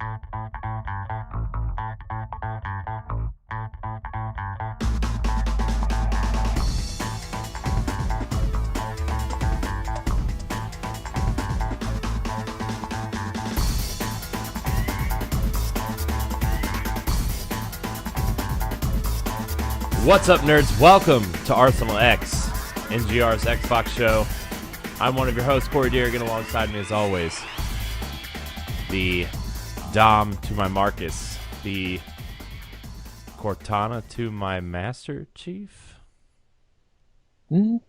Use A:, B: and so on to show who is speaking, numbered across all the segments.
A: What's up, nerds? Welcome to Arsenal X, NGR's Xbox show. I'm one of your hosts, Corey Dirrig, and alongside me, as always, the Dom to my Marcus, the Cortana to my Master Chief.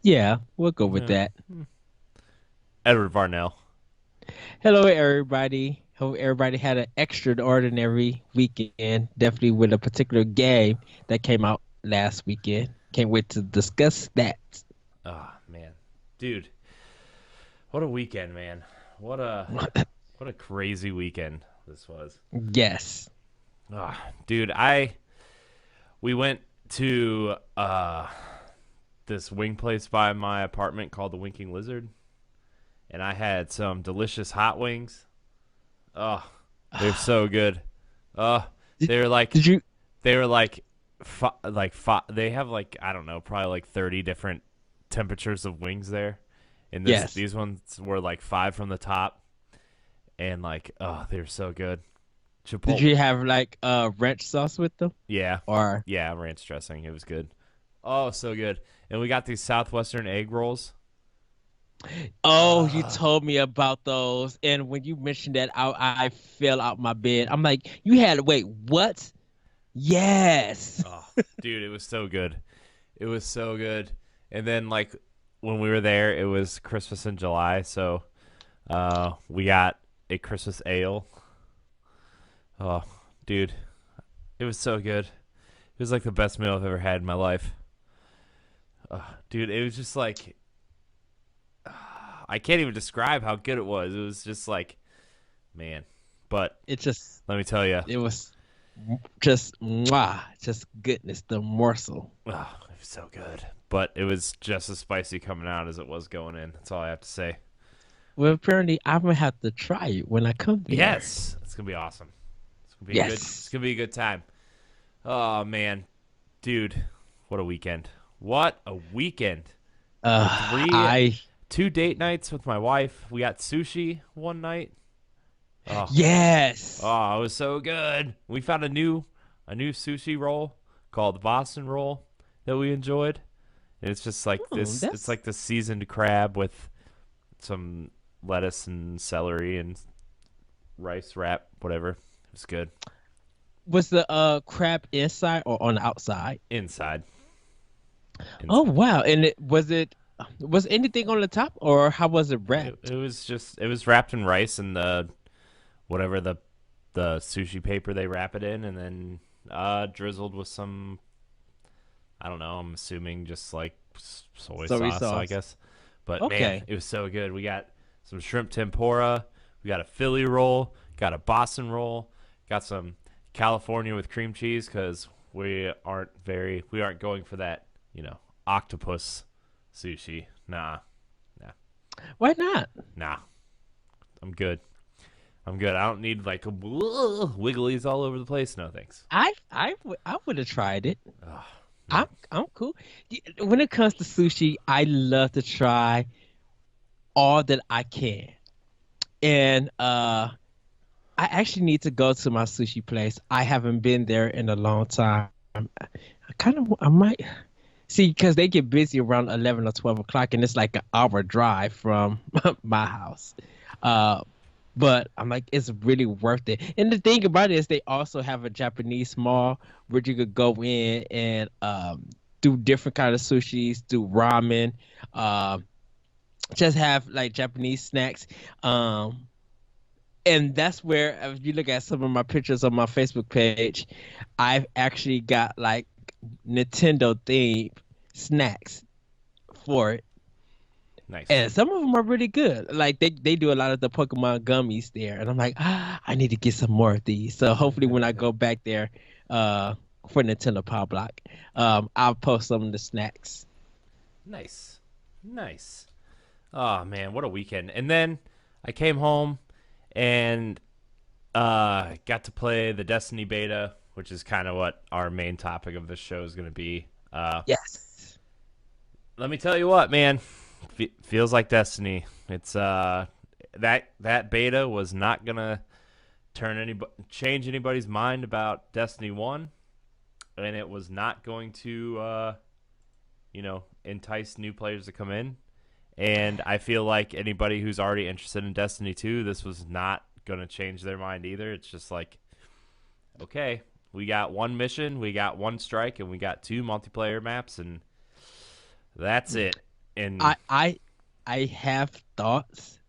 B: Yeah, we'll go with that.
A: Edward Varnell.
B: Hello, everybody. Hope everybody had an extraordinary weekend. Definitely with a particular game that came out last weekend. Can't wait to discuss that.
A: Oh, man. Dude, what a weekend, man. What a crazy weekend this was.
B: Yes.
A: Oh, dude, we went to this wing place by my apartment called the Winking Lizard, and I had some delicious hot wings. Oh, they're so good. They were like, they have like, I don't know, probably like 30 different temperatures of wings there. And these ones were like 5 from the top. And like, oh, they were so good. Chipotle.
B: Did you have like ranch sauce with them?
A: Yeah. Yeah, ranch dressing. It was good. Oh, so good. And we got these Southwestern egg rolls.
B: Oh, you told me about those. And when you mentioned that, I fell out my bed. I'm like, wait, what? Yes.
A: Oh, dude, it was so good. It was so good. And then, like, when we were there, it was Christmas in July, so we got a Christmas ale. Oh, dude, it was so good. It was like the best meal I've ever had in my life. Dude, it was just like, I can't even describe how good it was. It was just like, man. But let me tell you,
B: it was just goodness, the morsel.
A: Oh, it was so good. But it was just as spicy coming out as it was going in. That's all I have to say.
B: Well, apparently I'm gonna have to try it when I come there.
A: Yes, it's gonna be awesome. It's gonna be it's gonna be a good time. Oh man, dude, what a weekend! What a weekend! 2 date nights with my wife. We got sushi one night. Oh.
B: Yes.
A: Oh, it was so good. We found a new sushi roll called Boston roll that we enjoyed. And it's just like this. It's like the seasoned crab with some lettuce and celery and rice wrap, whatever. It was good.
B: Was the crab inside or on the outside?
A: Inside.
B: Oh wow! And was anything on the top, or how was it wrapped?
A: It was wrapped in rice and the sushi paper they wrap it in, and then drizzled with some, I don't know, I'm assuming just like soy sauce, I guess. But man, it was so good. We got some shrimp tempura, we got a Philly roll, got a Boston roll, got some California with cream cheese because we aren't going for that, octopus sushi. Nah.
B: Why not?
A: Nah. I'm good. I don't need like wigglies all over the place. No thanks.
B: I would have tried it. I'm cool. When it comes to sushi, I love to try all that I can. And I actually need to go to my sushi place. I haven't been there in a long time. I might see, because they get busy around 11 or 12 o'clock, and it's like an hour drive from my house. But I'm like, it's really worth it. And the thing about it is they also have a Japanese mall where you could go in and do different kind of sushis, do ramen, just have like Japanese snacks. And that's where, if you look at some of my pictures on my Facebook page, I've actually got like Nintendo themed snacks for it.
A: Nice.
B: And some of them are really good. Like they do a lot of the Pokemon gummies there, and I'm like, I need to get some more of these. So hopefully when I go back there for Nintendo Power Block, I'll post some of the snacks.
A: Nice. Oh man, what a weekend! And then I came home and Got to play the Destiny beta, which is kind of what our main topic of this show is going to be.
B: Yes.
A: Let me tell you what, man, feels like Destiny. It's that beta was not gonna change anybody's mind about Destiny 1, and it was not going to entice new players to come in. And I feel like anybody who's already interested in Destiny 2, this was not going to change their mind either. It's just like, okay, we got one mission, we got one strike, and we got two multiplayer maps, and that's it. And
B: I have thoughts.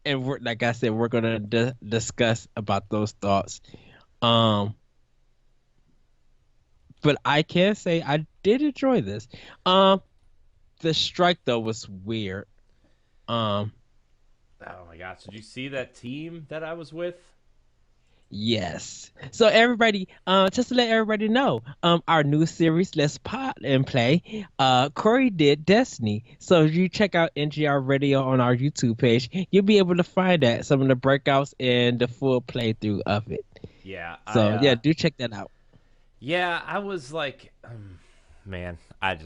B: And like I said, we're gonna discuss about those thoughts. Um, but I can say I did enjoy this. The strike though was weird. Um,
A: oh my gosh, did you see that team that I was with?
B: yes. So everybody, just to let everybody know, our new series, Let's Pot and Play, Corey did Destiny. So if you check out NGR Radio on our YouTube page, you'll be able to find that some of the breakouts and the full playthrough of it.
A: Yeah,
B: So yeah, do check that out.
A: yeah, I was like, man, I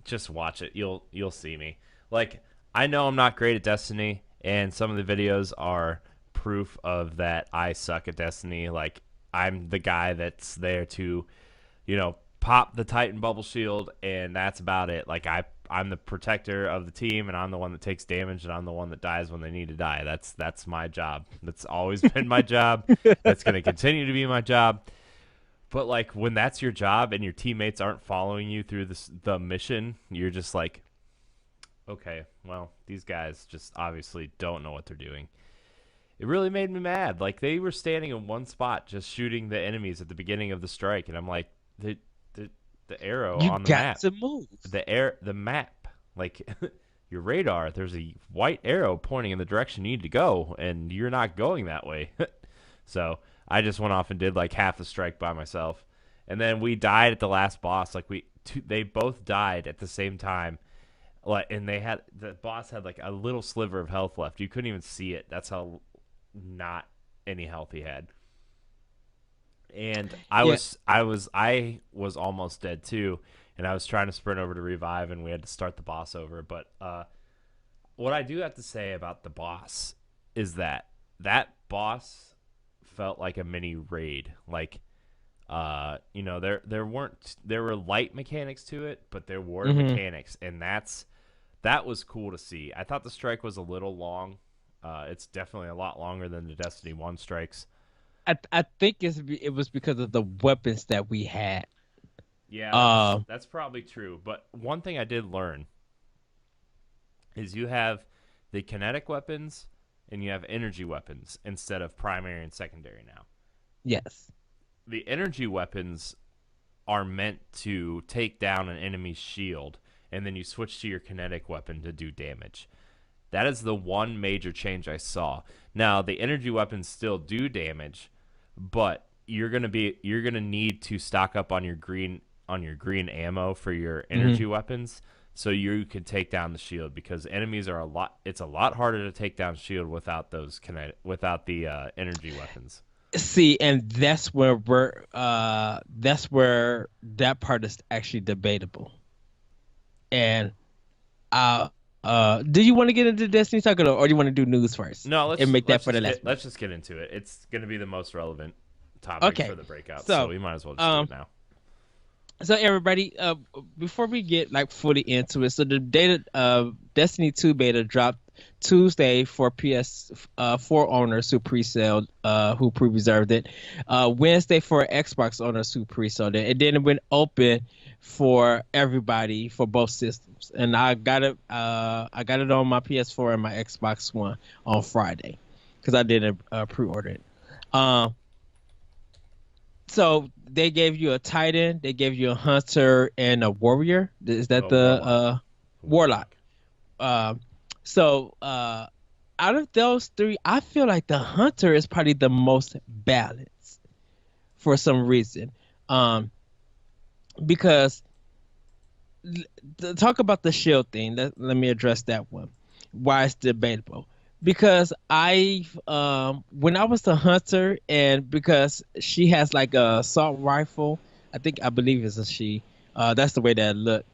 A: just watch it. You'll see me. Like, I know I'm not great at Destiny, and some of the videos are proof of that I suck at Destiny. Like, I'm the guy that's there to, pop the Titan bubble shield, and that's about it. Like, I'm the protector of the team, and I'm the one that takes damage, and I'm the one that dies when they need to die. That's my job. That's always been my job. That's going to continue to be my job. But like, when that's your job and your teammates aren't following you through the mission, you're just like, okay, well, these guys just obviously don't know what they're doing. It really made me mad. Like, they were standing in one spot just shooting the enemies at the beginning of the strike, and I'm like, the arrow
B: You
A: on the
B: got
A: map,
B: to move.
A: the map, like your radar, there's a white arrow pointing in the direction you need to go, and you're not going that way. So I just went off and did like half the strike by myself, and then we died at the last boss. Like, they both died at the same time. Like, and the boss had like a little sliver of health left. You couldn't even see it. That's how not any health he had. And I
B: Yeah.
A: was almost dead too, and I was trying to sprint over to revive, and we had to start the boss over. But what I do have to say about the boss is that boss felt like a mini raid. Like, there were light mechanics to it, but there were
B: hmm
A: mechanics, and that was cool to see. I thought the strike was a little long. It's definitely a lot longer than the Destiny 1 strikes.
B: I think it was because of the weapons that we had.
A: Yeah,
B: Uh,
A: that's probably true. But one thing I did learn is you have the kinetic weapons and you have energy weapons instead of primary and secondary now.
B: yes.
A: The energy weapons are meant to take down an enemy's shield, and then you switch to your kinetic weapon to do damage. That is the one major change I saw. Now, the energy weapons still do damage, but you're gonna need to stock up on your green ammo for your
B: hmm
A: energy weapons, so you can take down the shield, because enemies are it's a lot harder to take down shield without without the energy weapons.
B: See, and that's where that part is actually debatable. And uh do you want to get into Destiny Talk, or do you want to do news first
A: No,
B: and make that for the last one?
A: let's just get into it. It's gonna be the most relevant topic for
B: Okay.
A: the breakout, so
B: So,
A: we might as well just do
B: um
A: it now.
B: so everybody, before we get like fully into it, so the data Destiny 2 beta dropped Tuesday for PS4 owners who who pre-reserved it. Wednesday for Xbox owners who pre-sold it. And then it went open for everybody for both systems. And I got it on my PS4 and my Xbox One on Friday because I didn't pre-order it. Um so they gave you a Titan, they gave you a Hunter and a Warrior. Is that the
A: Warlock.
B: Warlock? Um, so out of those three, I feel like the Hunter is probably the most balanced for some reason. Um, because talk about the shield thing. Let me address that one. Why it's debatable. because I when I was the hunter, and because she has like a assault rifle, I believe it's a she. That's the way that it looked.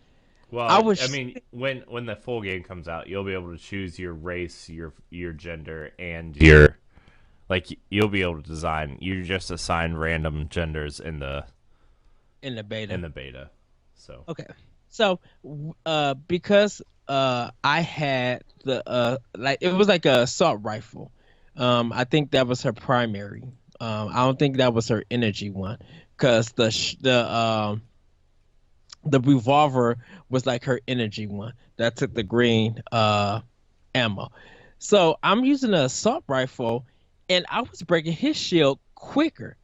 B: I
A: Well, I
B: was
A: mean, when the full game comes out, you'll be able to choose your race, your gender, and your like you'll be able to design. You just assign random genders
B: in the beta.
A: in the beta. So
B: Okay. So, because I had the like it was like a assault rifle. I think that was her primary. I don't think that was her energy one, because the revolver was like her energy one that took the green ammo. So I'm using an assault rifle, and I was breaking his shield quicker.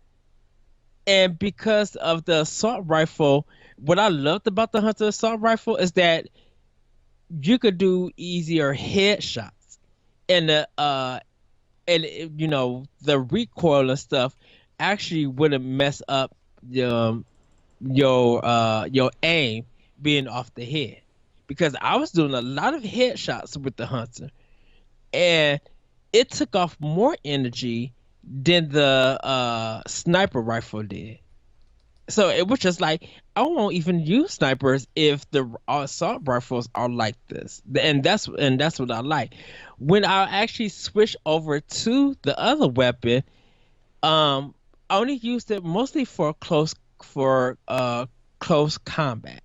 B: And because of the assault rifle, what I loved about the Hunter assault rifle is that you could do easier headshots, and you know, the recoil and stuff actually wouldn't mess up um, your aim being off the head, because I was doing a lot of headshots with the Hunter, and it took off more energy than the sniper rifle did. So it was just like, I won't even use snipers if the assault rifles are like this, and that's what I like. When I actually switched over to the other weapon, um, I only used it mostly for close combat.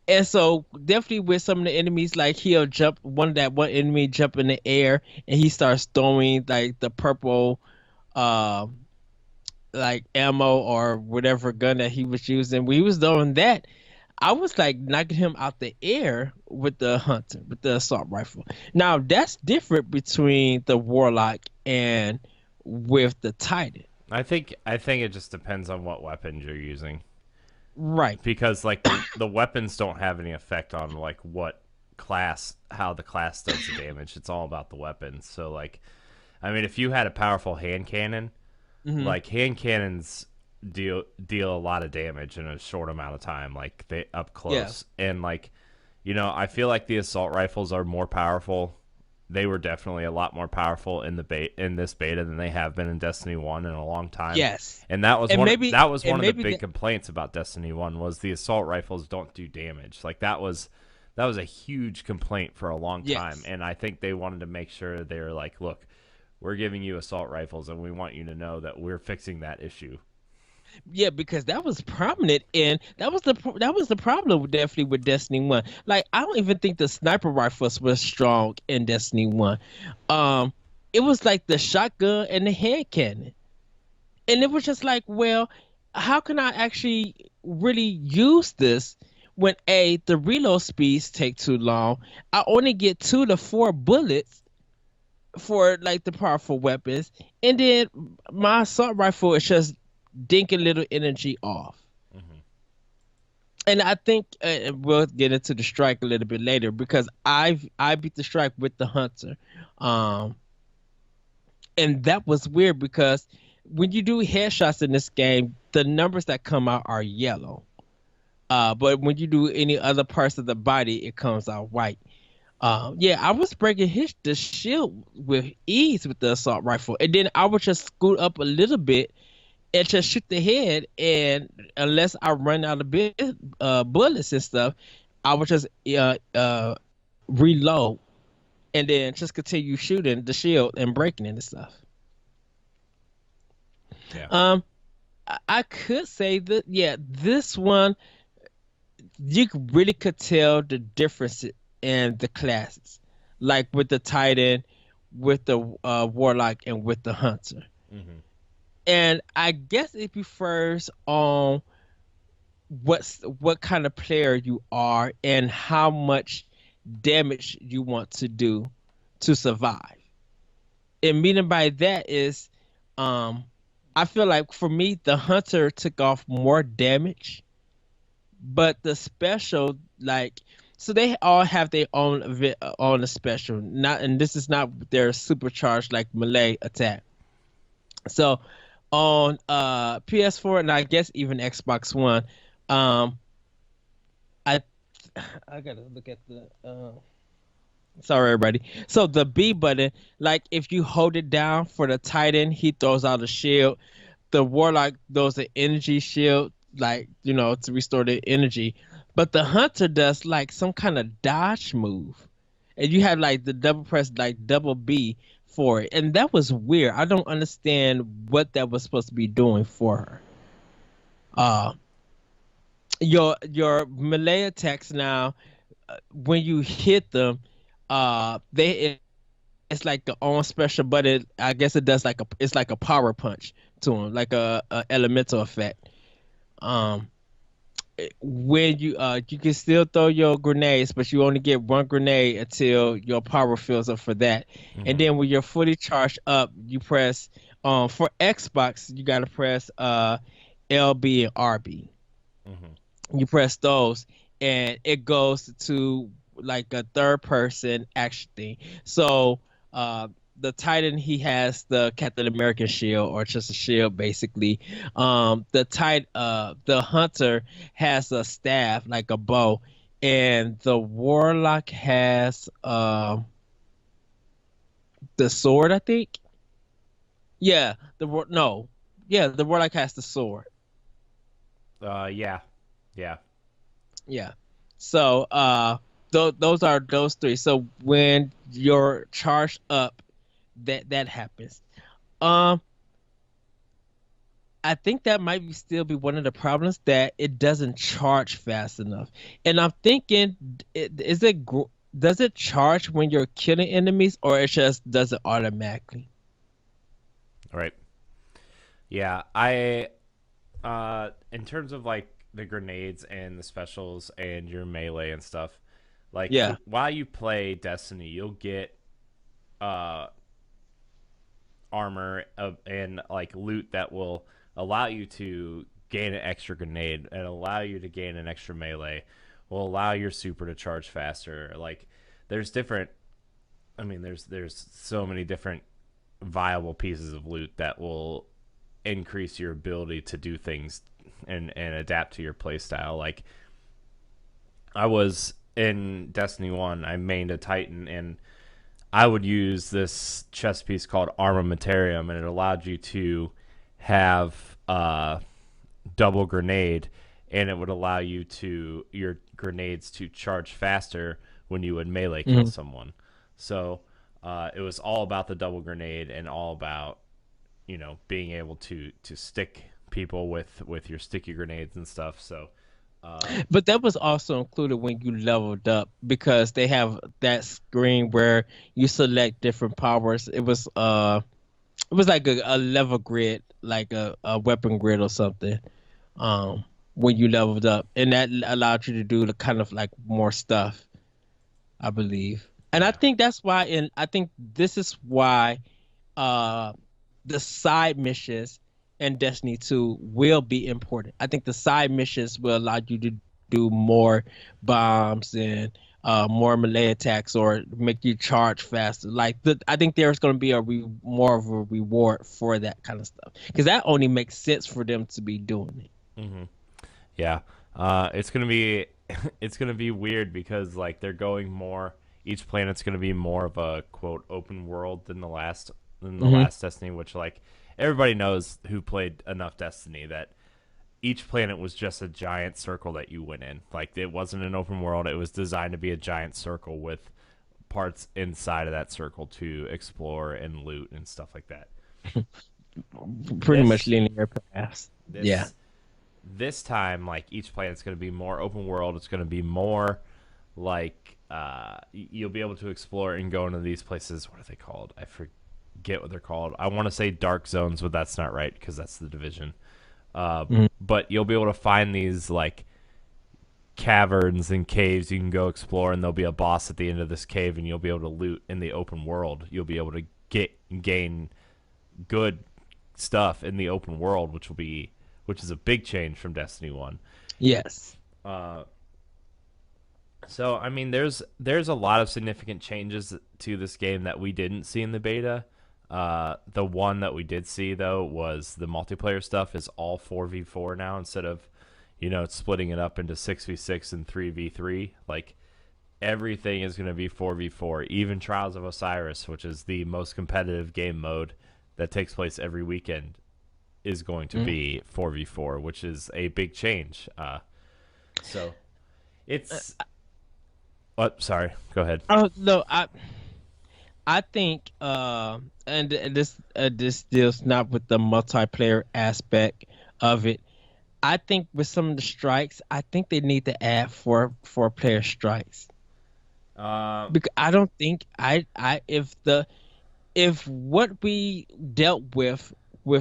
B: And so definitely with some of the enemies, like he'll jump one enemy jump in the air, and he starts throwing like the purple um like ammo or whatever gun that he was using. When he was doing that, I was like knocking him out the air with the hunter, with the assault rifle. Now that's different between the warlock and with the titan.
A: I think it just depends on what weapons you're using
B: Right.
A: because like the weapons don't have any effect on like what class how the class does the damage. It's all about the weapons. So like I mean if you had a powerful hand cannon,
B: Hmm.
A: like hand cannons deal a lot of damage in a short amount of time, like they up
B: Yeah.
A: close. And like I feel like the assault rifles are more powerful. They were definitely a lot more powerful in this beta than they have been in Destiny 1 in a long time.
B: Yes.
A: And that was
B: And
A: one of the
B: maybe
A: big
B: that.
A: complaints about Destiny 1 was the assault rifles don't do damage. Like that was a huge complaint for a long time,
B: Yes.
A: and I think they wanted to make sure they were like, look, we're giving you assault rifles and we want you to know that we're fixing that issue.
B: Yeah, because that was prominent, and that was the problem definitely with Destiny 1. Like, I don't even think the sniper rifles were strong in Destiny 1. Um it was like the shotgun and the hand cannon. And it was just like, well, how can I actually really use this when the reload speeds take too long? I only get 2 to 4 bullets for like the powerful weapons, and then my assault rifle is just dinking little energy off.
A: Hmm.
B: And I think we'll get into the strike a little bit later, because I beat the strike with the hunter, um, and that was weird because when you do headshots in this game, the numbers that come out are yellow. But when you do any other parts of the body, it comes out white. Yeah, I was breaking the shield with ease with the assault rifle, and then I would just scoot up a little bit and just shoot the head. And unless I run out of bullets and stuff, I would just reload and then just continue shooting the shield and breaking it and stuff.
A: Yeah.
B: Um, I could say that, yeah, this one you really could tell the difference in the classes, like with the Titan, with the Warlock, and with the Hunter.
A: Hmm.
B: And I guess it prefers on what kind of player you are and how much damage you want to do to survive. And meaning by that is, um, I feel like for me, the Hunter took off more damage, but the special, like, so they all have their own on the special. Not, and this is not their supercharged like melee attack. So on PS4, and I guess even Xbox One, um I I gotta look at the Sorry, everybody. So the B button, like if you hold it down for the Titan, he throws out a shield. The Warlock throws an energy shield, like, to restore the energy. But the Hunter does like some kind of dodge move. And you have like the double press, like double B for it. And that was weird. I don't understand what that was supposed to be doing for her. Uh your melee attacks now, when you hit them, they it's like the on special, but I guess it does like it's like a power punch to him, like a elemental effect. Um, when you can still throw your grenades, but you only get one grenade until your power fills up for that. And
A: Hmm.
B: then when you're fully charged up, you press for Xbox, you gotta press LB and RB.
A: Hmm.
B: You press those, and it goes to like a third person action thing. So uh the Titan, he has the Captain American shield, or just a shield basically. The Hunter has a staff like a bow, and the Warlock has the sword, I think. Yeah, no. Yeah, the Warlock has the sword.
A: Yeah, yeah.
B: Yeah. So those are those three. So when you're charged up, that happens. Um I think that might still be one of the problems, that it doesn't charge fast enough. And I'm thinking, does it charge when you're killing enemies, or it just does it automatically?
A: All right. Yeah, I in terms of like the grenades and the specials and your melee and stuff, like
B: Yeah.
A: while you play Destiny, you'll get uh armor and like loot that will allow you to gain an extra grenade and allow you to gain an extra melee, will allow your super to charge faster. Like there's different, I mean there's so many different viable pieces of loot that will increase your ability to do things and adapt to your playstyle. Like I was in Destiny 1, I mained a Titan, and I would use this chess piece called Armamentarium, and it allowed you to have double grenade, and it would allow you to your grenades to charge faster when you would melee kill
B: Mhm.
A: someone. So it was all about the double grenade and all about being able to stick people with your sticky grenades and stuff. So
B: But that was also included when you leveled up, because they have that screen where you select different powers. It was like a level grid, like a weapon grid or something. When you leveled up, and that allowed you to do the kind of like more stuff, I believe. And I
A: yeah.
B: think that's why, and I think this is why uh the side missions in Destiny 2 will be important. I think the side missions will allow you to do more bombs and more melee attacks, or make you charge faster. I think there's going to be more of a reward for that kind of stuff, because that only makes sense for them to be doing it.
A: Hmm. Yeah, it's gonna be it's gonna be weird because like they're going more. Each planet's gonna be more of a quote open world than the
B: Hmm.
A: last Destiny, which like everybody knows who played enough Destiny that each planet was just a giant circle that you went in. Like it wasn't an open world; it was designed to be a giant circle with parts inside of that circle to explore and loot and stuff like that.
B: Pretty much
A: This
B: linear paths. Yeah.
A: this this time, like each planet's going to be more open world. It's going to be more like you'll be able to explore and go into these places. What are they called? I forget what they're called. I want to say dark zones, but that's not right because that's the division.
B: Mhm.
A: But you'll be able to find these like caverns and caves you can go explore, and there'll be a boss at the end of this cave, and you'll be able to loot in the open world. You'll be able to gain good stuff in the open world, which is a big change from Destiny 1.
B: Yes.
A: Uh, so I mean, there's a lot of significant changes to this game that we didn't see in the beta. The one that we did see though was the multiplayer stuff is all 4v4 now instead of splitting it up into 6v6 and 3v3. Like everything is going to be 4v4. Even Trials of Osiris, which is the most competitive game mode that takes place every weekend, is going to
B: Mm.
A: be 4v4, which is a big change. So it's. Oh, sorry. Go ahead.
B: Oh no, I think and this deals not with the multiplayer aspect of it. I think with some of the strikes, I think they need to add four player strikes.
A: Um,
B: Because I don't think I if what we dealt with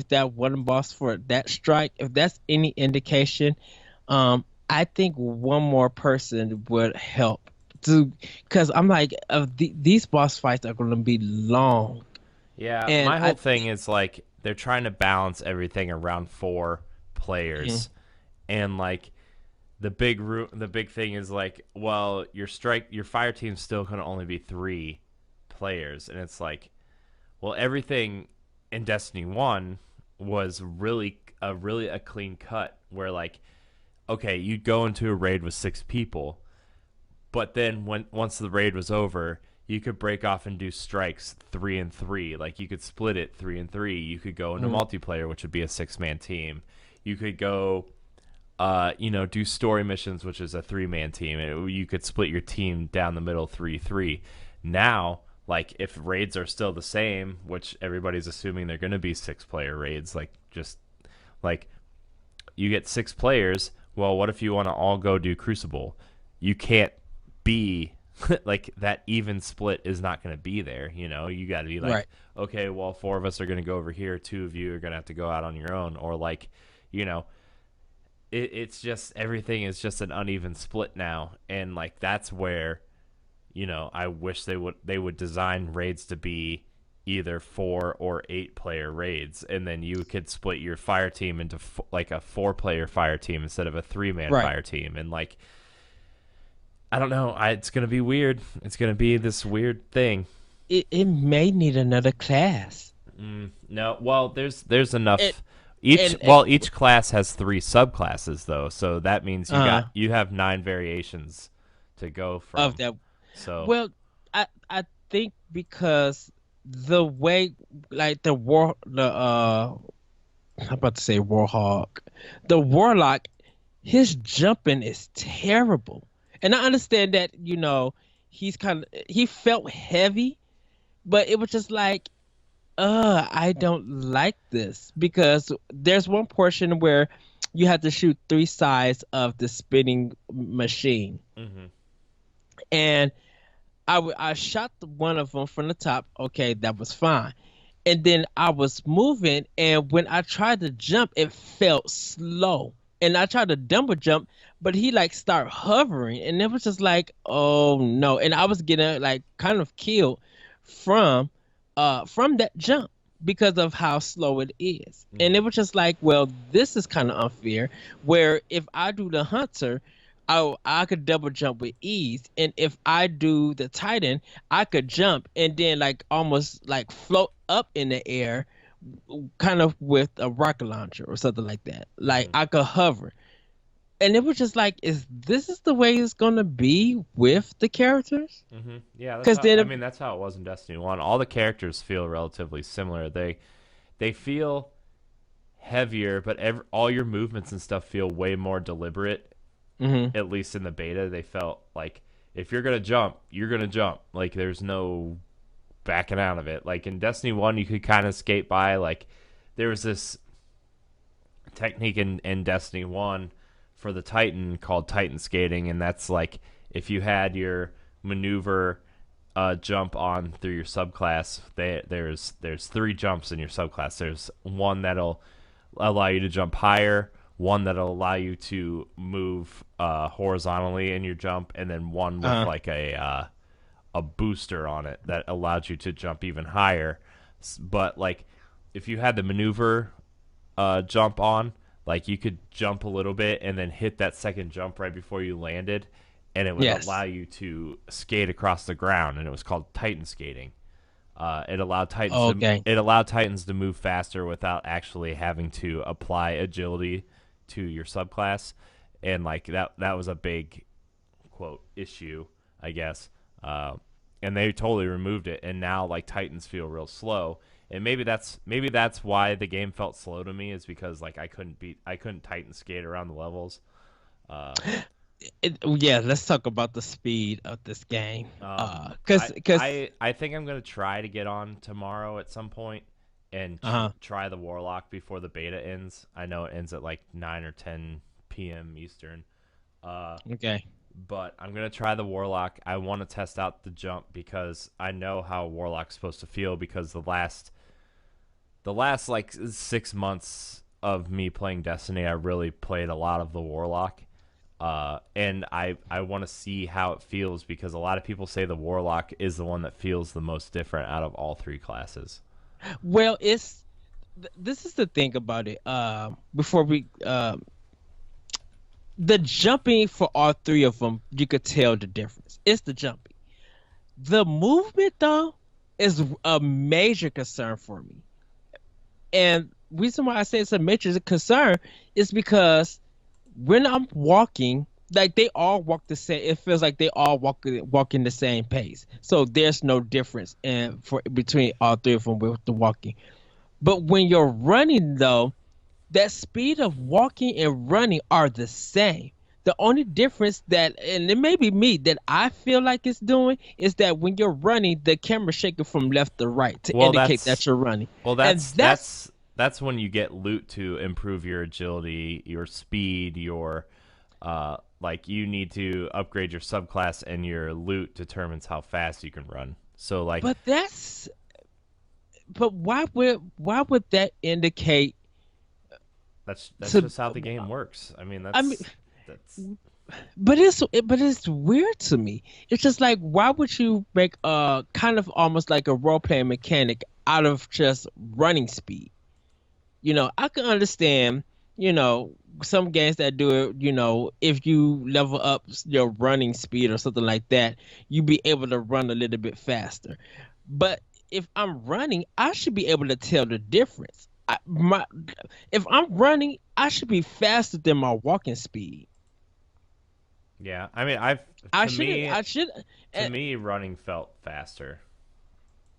B: that one boss for that strike, if that's any indication, I think one more person would help to, because I'm like, these boss fights are going to be long,
A: yeah,
B: and
A: my
B: I
A: whole thing
B: think
A: is like they're trying to balance everything around four
B: mhm,
A: players, and like the big thing is like, well, your fire team's still going to only be three players, and it's like, well, everything in Destiny 1 was really a clean cut where like, okay, you'd go into a raid with six people, but then once the raid was over, you could break off and do strikes 3 and 3. Like you could split it 3 and 3. You could go into
B: mhm,
A: multiplayer, which would be a 6-man team. You could go do story missions, which is a 3-man team. You could split your team down the middle 3-3. Now, like if raids are still the same, which everybody's assuming they're going to be 6-player raids, like just like you get 6 players. Well, what if you want to all go do Crucible? You can't be like that. Even split is not going to be there. You got to be like,
B: right,
A: okay, well, 4 of us are going to go over here. 2 of you are going to have to go out on your own, or like, you know, it's just everything is just an uneven split now, and like that's where I wish they would design raids to be either 4 or 8 player raids, and then you could split your fire team into like a 4-player fire team instead of a 3-man
B: right.
A: fire team, and like I don't know, it's gonna be weird. It's gonna be this weird thing.
B: It may need another class.
A: No, well, there's
B: And
A: enough. Each
B: and
A: well, each class has 3 subclasses though, so that means
B: uh
A: you have 9 variations to go
B: of
A: from.
B: that.
A: So
B: Well, I think because the way, like the I'm about to say Warhawk. The Warlock, his jumping is terrible. And I understand that, he felt heavy, but it was just like, I don't like this, because there's one portion where you have to shoot three sides of the spinning machine.
A: hmm
B: And I shot one of them from the top. Okay, that was fine. And then I was moving, and when I tried to jump, it felt slow. And I tried to double jump, but he like started hovering, and it was just like, oh no. And I was getting like kind of killed from from that jump because of how slow it is. And it
A: hmm
B: was just like, well, this is kind of unfair. Where if I do the hunter, I could double jump with ease, and if I do the Titan, I could jump and then like almost like float up in the air, kind of with a rocket launcher or something like that. Like
A: hmm
B: I could hover, and it was just like, is this is the way it's gonna be with the characters?
A: Yeah, that's
B: Because
A: how. I
B: then,
A: mean, that's how it was in Destiny 1. All the characters feel relatively similar. They feel heavier, but all your movements and stuff feel way more deliberate.
B: hmm
A: At least in the beta, they felt like if you're gonna jump, you're gonna jump. Like there's no backing out of it. Like in Destiny 1, you could kind of skate by. Like there was this technique in Destiny 1 for the Titan called Titan skating, and that's like if you had your maneuver jump on through your subclass, there's 3 jumps in your subclass. There's one that'll allow you to jump higher, one that'll allow you to move horizontally in your jump, and then one with
B: uh,
A: like a booster on it that allowed you to jump even higher. But like if you had the maneuver jump on, like you could jump a little bit and then hit that second jump right before you landed, and it would allow
B: yes,
A: you to skate across the ground, and it was called Titan skating.
B: okay,
A: It allowed Titans to move faster without actually having to apply agility to your subclass, and like that was a big quote issue I guess. Uh, and they totally removed it, and now like Titans feel real slow. And maybe that's why the game felt slow to me, is because like I couldn't Titan skate around the levels. Uh,
B: Yeah, let's talk about the speed of this game.
A: I
B: Cause
A: I think I'm gonna try to get on tomorrow at some point and
B: uh-huh.
A: try the Warlock before the beta ends. I know it ends at like 9 or 10 p.m. Eastern. Uh,
B: Okay.
A: but I'm gonna try the Warlock. I want to test out the jump because I know how Warlock's supposed to feel, because the last like 6 months of me playing Destiny, I really played a lot of the Warlock. And I want to see how it feels, because a lot of people say the Warlock is the one that feels the most different out of all three classes.
B: Well, this is the thing about it. Before we the jumping for all three of them, you could tell the difference. It's the jumping. The movement though is a major concern for me. And reason why I say it's a major concern is because when I'm walking, like they all walk the same. It feels like they all walking the same pace. So there's no difference in for between all three of them with the walking. But when you're running though, that speed of walking and running are the same. The only difference that, and it may be me, that I feel like it's doing is that when you're running, the camera's shaking from left to right to
A: Well,
B: indicate that
A: that's
B: you're running.
A: well,
B: And
A: that's
B: that's
A: that's that's when you get loot to improve your agility, your speed, your like you need to upgrade your subclass, and your loot determines how fast you can run. So like
B: but that's but why would that indicate
A: that's
B: to
A: just how the game works. I mean,
B: I mean
A: that's
B: but it's weird to me. It's just like why would you make kind of almost like a role playing mechanic out of just running speed? I can understand, some games that do it, if you level up your running speed or something like that, you be able to run a little bit faster. But if I'm running, I should be able to tell the difference. If I'm running, I should be faster than my walking speed.
A: yeah. I mean, I've
B: I
A: to
B: should
A: me
B: I should
A: to
B: and
A: me running felt faster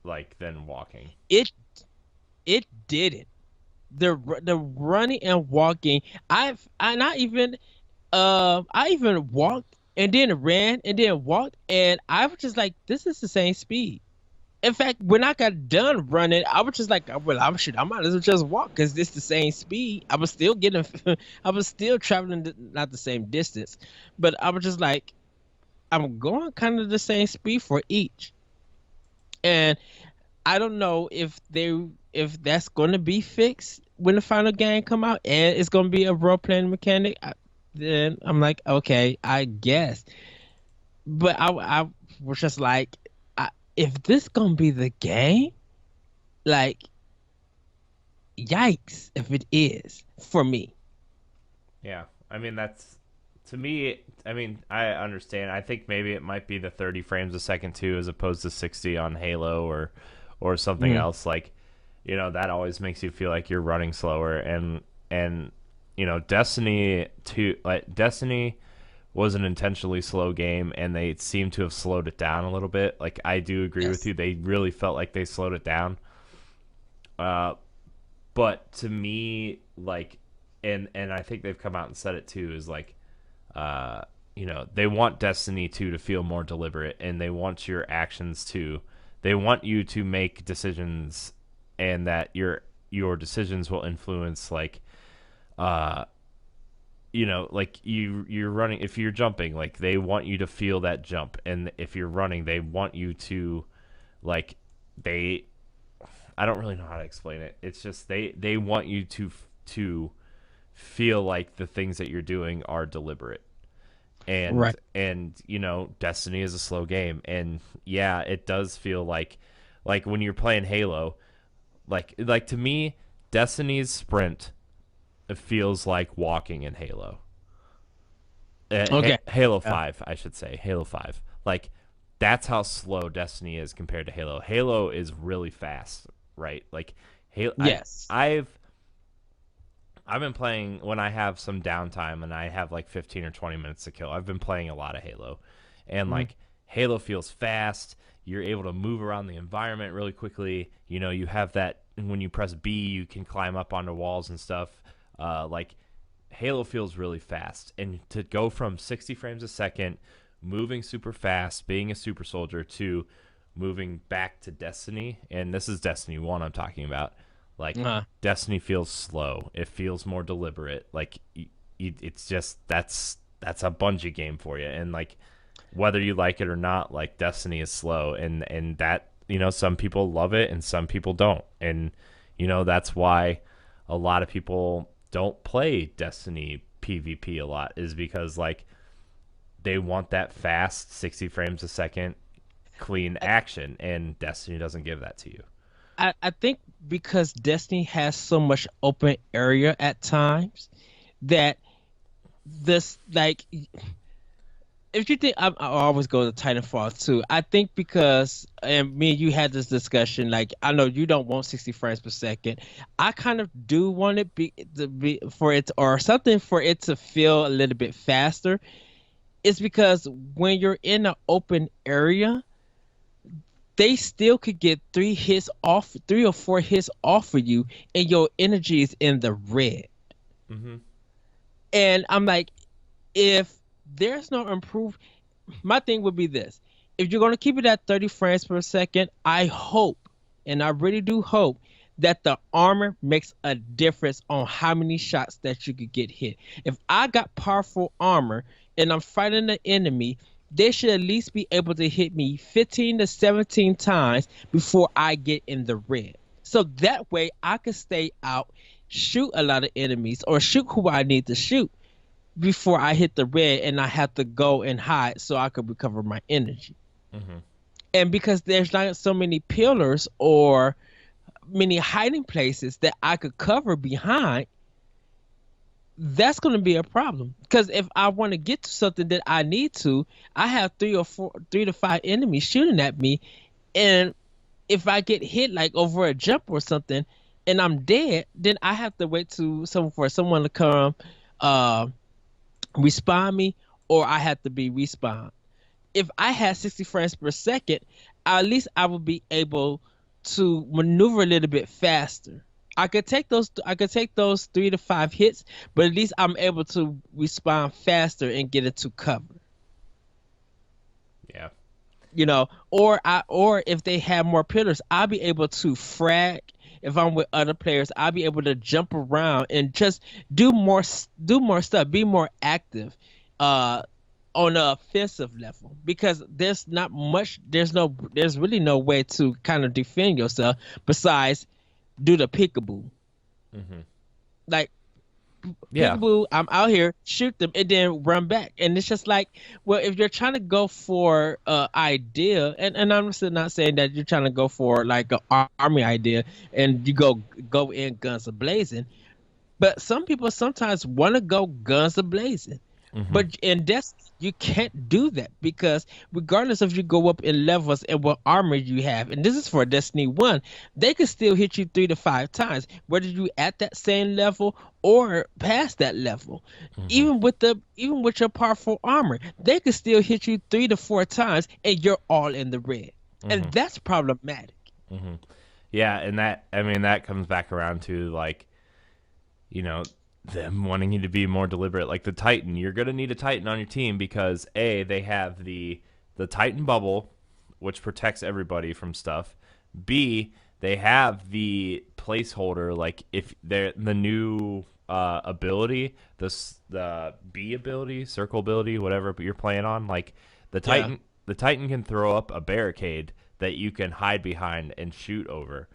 A: like than walking.
B: it it didn't. The running and walking, I even walked and then ran and then walked, and I was just like, this is the same speed. In fact, when I got done running, I was just like, well, I might as well just walk because it's the same speed. I was still getting, I was still traveling not the same distance, but I was just like, I'm going kind of the same speed for each. And I don't know if that's going to be fixed when the final game come out and it's going to be a role playing mechanic. Then I'm like, okay, I guess. But I was just like, if this gonna be the game, like, yikes, if it is for me.
A: Yeah. I mean, that's to me. I mean, I understand. I think maybe it might be the 30 frames a second too, as opposed to 60 on Halo or something
B: Mm,
A: else. Like, that always makes you feel like you're running slower. And Destiny 2, like Destiny was an intentionally slow game, and they seem to have slowed it down a little bit. Like, I do agree with
B: yes.
A: you. They really felt like they slowed it down. Uh, but to me, like, and I think they've come out and said it too, is like, uh, they want Destiny 2 to feel more deliberate, and they want your actions to, they want you to make decisions, and that your decisions will influence, like, uh, like you're running. If you're jumping, like, they want you to feel that jump, and if you're running, they want you to, like, they. I don't really know how to explain it. It's just they want you to feel like the things that you're doing are deliberate. and
B: Right.
A: and Destiny is a slow game, and yeah, it does feel like when you're playing Halo, like to me, Destiny's sprint, it feels like walking in Halo.
B: Okay.
A: Halo
B: Yeah.
A: 5, I should say. Halo 5. Like, that's how slow Destiny is compared to Halo. Halo is really fast, right? Like, Halo,
B: Yes.
A: I've been playing when I have some downtime and I have like 15 or 20 minutes to kill. I've been playing a lot of Halo. And
B: Mhm.
A: like, Halo feels fast. You're able to move around the environment really quickly. You have that when you press B, you can climb up onto walls and stuff. Like Halo feels really fast, and to go from 60 frames a second, moving super fast, being a super soldier, to moving back to Destiny, and this is Destiny 1 I'm talking about. Like Destiny feels slow. It feels more deliberate. Like it's just that's a Bungie game for you, and like whether you like it or not, like Destiny is slow, and that some people love it and some people don't, and that's why a lot of people don't play Destiny PvP a lot, is because like they want that fast 60 frames a second clean action, and Destiny doesn't give that to you.
B: I think because Destiny has so much open area at times that this like if you think I always go to Titanfall too. I think because and me and you had this discussion. Like I know you don't want 60 frames per second. I kind of do want it to be for it or something for it to feel a little bit faster. It's because when you're in an open area, they still could get 3 or 4 hits off of you, and your energy is in the red.
A: Mm-hmm.
B: And I'm like, if there's no improve, my thing would be this: if you're going to keep it at 30 frames per second, I hope, and I really do hope, that the armor makes a difference on how many shots that you could get hit. If I got powerful armor and I'm fighting the enemy, they should at least be able to hit me 15 to 17 times before I get in the red. So that way I can stay out, shoot a lot of enemies, or shoot who I need to shoot before I hit the red and I have to go and hide so I could recover my energy.
A: Mm-hmm.
B: And because there's not so many pillars or many hiding places that I could cover behind, that's going to be a problem. Because if I want to get to something that I need to, I have 3 to 5 enemies shooting at me, and if I get hit like over a jump or something and I'm dead, then I have to wait for someone to come respawn me, or I have to be respawned. If I had 60 frames per second, at least I would be able to maneuver a little bit faster. I could take those 3 to 5 hits, but at least I'm able to respond faster and get into cover.
A: Yeah.
B: Or if they have more pillars, I'll be able to frag. If I'm with other players, I'll be able to jump around and just do more stuff, be more active on the offensive level, because there's really no way to kind of defend yourself besides do the peekaboo.
A: Mm-hmm.
B: Like,
A: yeah,
B: peekaboo, I'm out here, shoot them, and then run back. And it's just like, well, if you're trying to go for idea, and I'm still not saying that you're trying to go for like an army idea and you go in guns a blazing, but some people sometimes want to go guns a blazing.
A: Mm-hmm.
B: But in Destiny, you can't do that, because regardless if you go up in levels and what armor you have, and this is for Destiny 1, they can still hit you 3 to 5 times, whether you at that same level or past that level.
A: Mm-hmm.
B: Even with your powerful armor, they can still hit you 3 to 4 times and you're all in the red.
A: Mm-hmm.
B: And that's problematic.
A: Mm-hmm. Yeah, and that comes back around to like, them wanting you to be more deliberate. Like the Titan, you're going to need a Titan on your team because A, they have the Titan bubble, which protects everybody from stuff. B, they have the placeholder, like if they're the new ability, the B ability, circle ability, whatever you're playing on, like the Titan can throw up a barricade that you can hide behind and shoot over,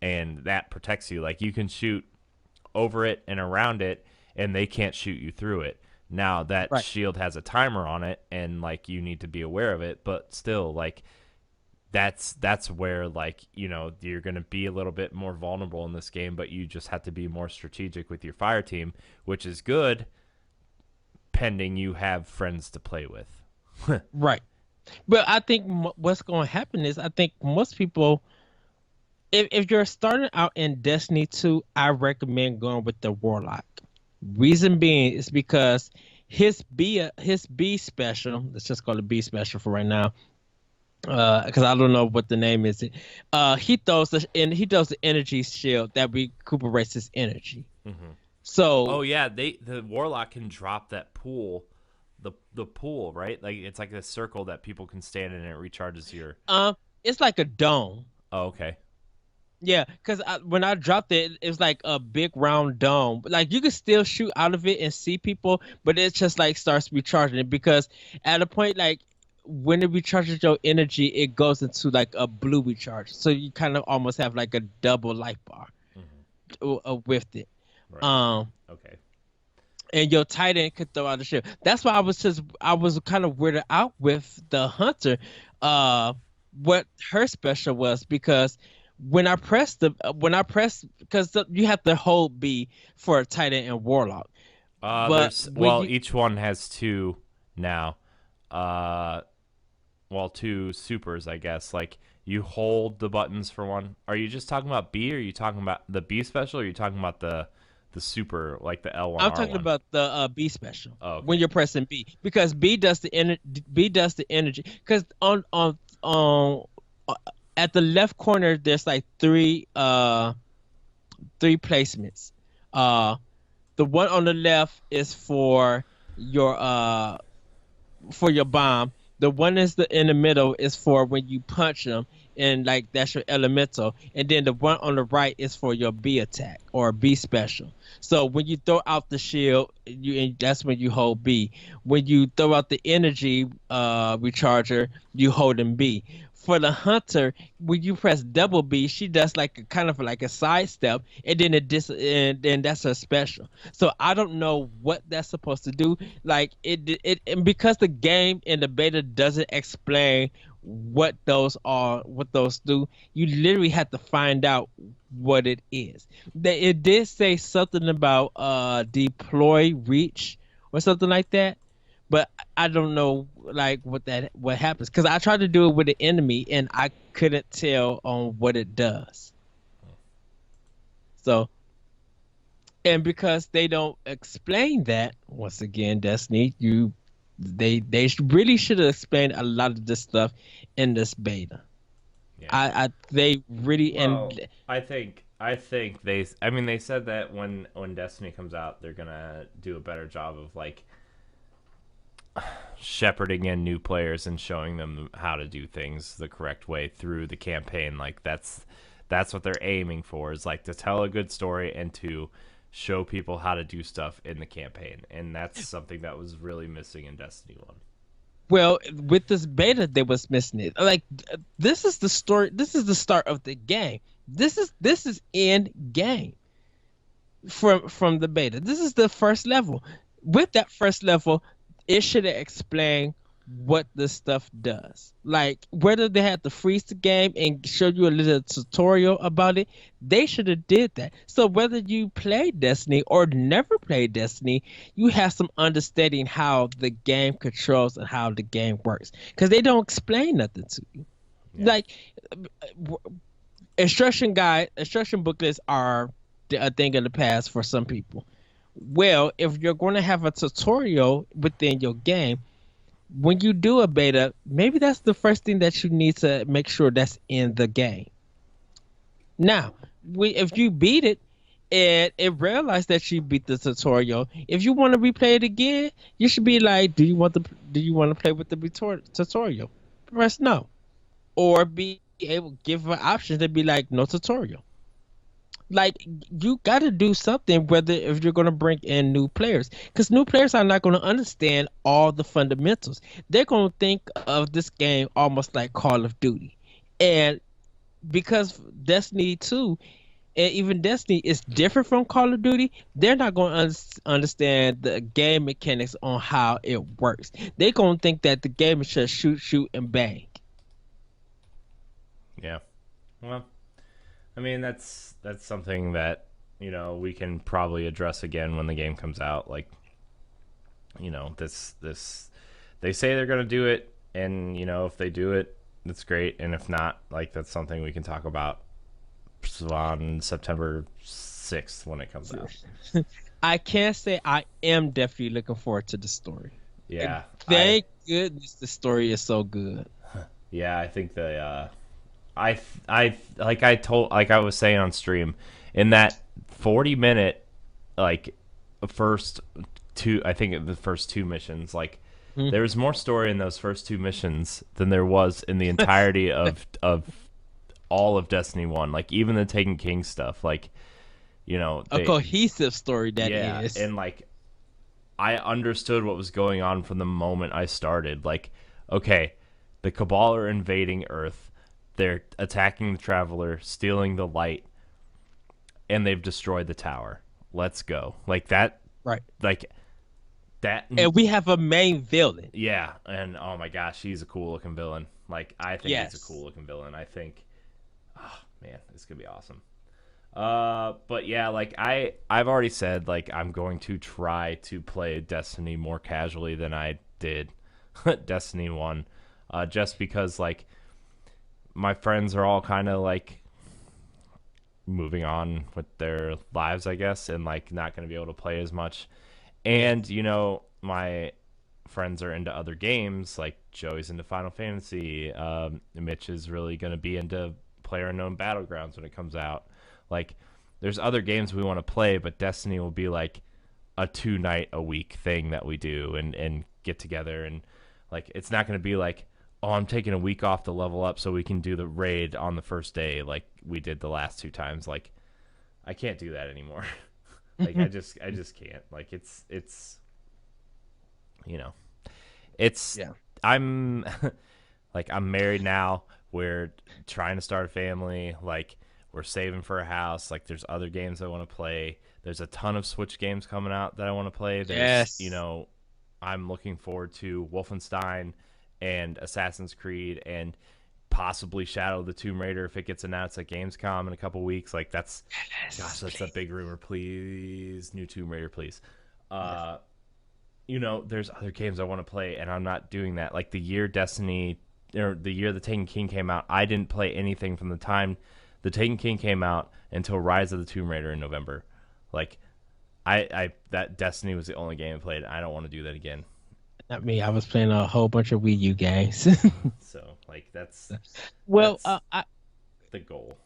A: and that protects you. Like you can shoot over it and around it, and they can't shoot you through it. Now that shield has a timer on it, and like you need to be aware of it, but still, like that's where like you're going to be a little bit more vulnerable in this game, but you just have to be more strategic with your fire team, which is good pending you have friends to play with.
B: Right. But I think what's going to happen is, I think most people, if you're starting out in Destiny 2, I recommend going with the Warlock. Reason being is because his B special, let's just call it B special for right now, because I don't know what the name is. He throws the energy shield that recuperates his energy.
A: Hmm.
B: So
A: Oh yeah, the warlock can drop that pool, the pool, right? Like it's like a circle that people can stand in and it recharges your.
B: it's like a dome.
A: Oh, okay.
B: Yeah, because when I dropped it, it was like a big round dome. Like you could still shoot out of it and see people, but it just like starts recharging it because at a point like when it recharges your energy, it goes into like a blue recharge. So you kind of almost have like a double life bar
A: Hmm.
B: with it.
A: Right.
B: Um,
A: Okay.
B: and your Titan could throw out the shield. That's why I was kind of weirded out with the Hunter, uh, what her special was because when I pressed because you have to hold B for a Titan and Warlock, but
A: There's
B: when
A: well,
B: you
A: each one has two now. Uh, well, two supers, I guess. Like you hold the buttons for one. Are you just talking about B? Or are you talking about the B special? Or are you talking about the super, like the L one
B: I'm
A: R
B: talking
A: one?
B: about the B special
A: Oh,
B: when
A: okay.
B: you're pressing B because B does the energy because on uh, at the left corner there's like three placements. Uh, the one on the left is your for your bomb. The one is the in the middle is for when you punch them, and like that's your elemental. And then the one on the right is for your B attack or B special. So when you throw out the shield, and that's when you hold B. When you throw out the energy recharger, you hold in B. For the hunter, when you press double B, she does like a kind of like a sidestep, and then and then that's her special. So I don't know what that's supposed to do. Like and because the game in the beta doesn't explain what those are, what those do, you literally have to find out what it is. It did say something about deploy reach or something like that, but I don't know like what happens because I tried to do it with the enemy and I couldn't tell on what it does. So and because they don't explain that once again, Destiny, really should have explained a lot of this stuff in this beta.
A: Yeah.
B: I they really
A: Well,
B: and
A: I think they. I mean, they said that when Destiny comes out, they're gonna do a better job of like shepherding in new players and showing them how to do things the correct way through the campaign. Like that's what they're aiming for, is like to tell a good story and to show people how to do stuff in the campaign. And that's something that was really missing in Destiny 1.
B: well with this beta they was missing it. Like this is the story. This is the start of the game. This is in game from the beta. This is the first level. With that first level, it should have explained what this stuff does. Like whether they had to freeze the game and show you a little tutorial about it, they should have did that. So whether you play Destiny or never played Destiny, you have some understanding how the game controls and how the game works. Because they don't explain nothing to you.
A: Yeah.
B: Like instruction booklets are a thing of the past for some people. Well, if you're going to have a tutorial within your game, when you do a beta, maybe that's the first thing that you need to make sure that's in the game. Now, if you beat it and it realized that you beat the tutorial, if you want to replay it again, you should be like, do you want to play with the tutorial? Press no, or be able give an option to be like no tutorial. Like you got to do something whether if you're going to bring in new players because new players are not going to understand all the fundamentals. They're going to think of this game almost like Call of Duty, and because Destiny 2 and even Destiny is different from Call of Duty, they're not going to understand the game mechanics on how it works. They're going to think that the game is just shoot shoot and bang.
A: Yeah. Well, I mean, that's something that we can probably address again when the game comes out. Like, this they say they're gonna do it, and if they do it, that's great. And if not, like that's something we can talk about on September 6th when it comes out.
B: I can't say I am definitely looking forward to the story.
A: Yeah, I
B: Thank goodness the story is so good.
A: Yeah, I think like I was saying on stream, in that 40 minute like first two, I think the first two missions, like
B: Mhm.
A: there was more story in those first two missions than there was in the entirety of all of Destiny 1. Like even the Taken King stuff, like
B: A
A: they
B: cohesive story that
A: yeah,
B: is.
A: and like I understood what was going on from the moment I started. Like, okay, the Cabal are invading Earth. They're attacking the Traveler, stealing the light, and they've destroyed the tower. Let's go. Like that.
B: Right.
A: Like that.
B: And we have a main villain.
A: Yeah. And oh my gosh, he's a cool looking villain. Like I think he's a cool
B: Yes.
A: looking villain. I think. Oh man, this could be awesome. But yeah, like I've already said, like I'm going to try to play Destiny more casually than I did Destiny 1, just because like my friends are all kind of like moving on with their lives, I guess, and like not going to be able to play as much.
B: Yeah.
A: And my friends are into other games, like Joey's into Final Fantasy. Mitch is really going to be into PlayerUnknown Battlegrounds when it comes out. Like, there's other games we want to play, but Destiny will be like a 2 night a week thing that we do and get together, and like it's not going to be like, oh, I'm taking a week off to level up so we can do the raid on the first day like we did the last two times. Like I can't do that anymore. Like I just can't. Like it's you know it's
B: Yeah.
A: I'm like I'm married now. We're trying to start a family. Like we're saving for a house. Like there's other games I want to play. There's a ton of Switch games coming out that I want to play. There's
B: Yes.
A: I'm looking forward to Wolfenstein and Assassin's Creed and possibly Shadow of the Tomb Raider if it gets announced at Gamescom in a couple weeks. Like gosh,
B: Yes.
A: that's a
B: Please.
A: big rumor. Please, new Tomb Raider, please.
B: Yes.
A: Uh, there's other games I want to play, and I'm not doing that. Like the year Destiny or the year the Taken King came out, I didn't play anything from the time the Taken King came out until Rise of the Tomb Raider in November. Like I that Destiny was the only game I played. I don't want to do that again.
B: Not me. I was playing a whole bunch of Wii U games.
A: So like that's
B: Well,
A: that's the goal.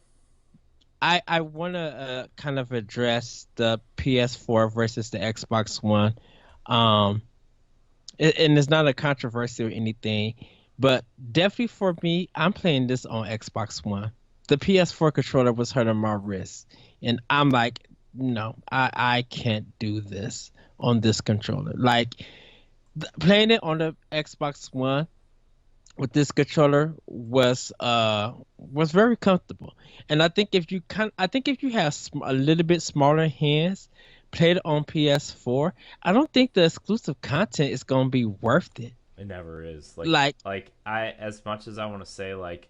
B: I want to kind of address the PS4 versus the Xbox One. Um, and it's not a controversy or anything, but definitely for me, I'm playing this on Xbox One. The PS4 controller was hurting my wrist, and I'm like, no, I can't do this on this controller. Like playing it on the Xbox One with this controller was very comfortable. And I think if you have a little bit smaller hands, played it on PS4, I don't think the exclusive content is gonna be worth it.
A: It never is.
B: Like,
A: Like I as much as I want to say like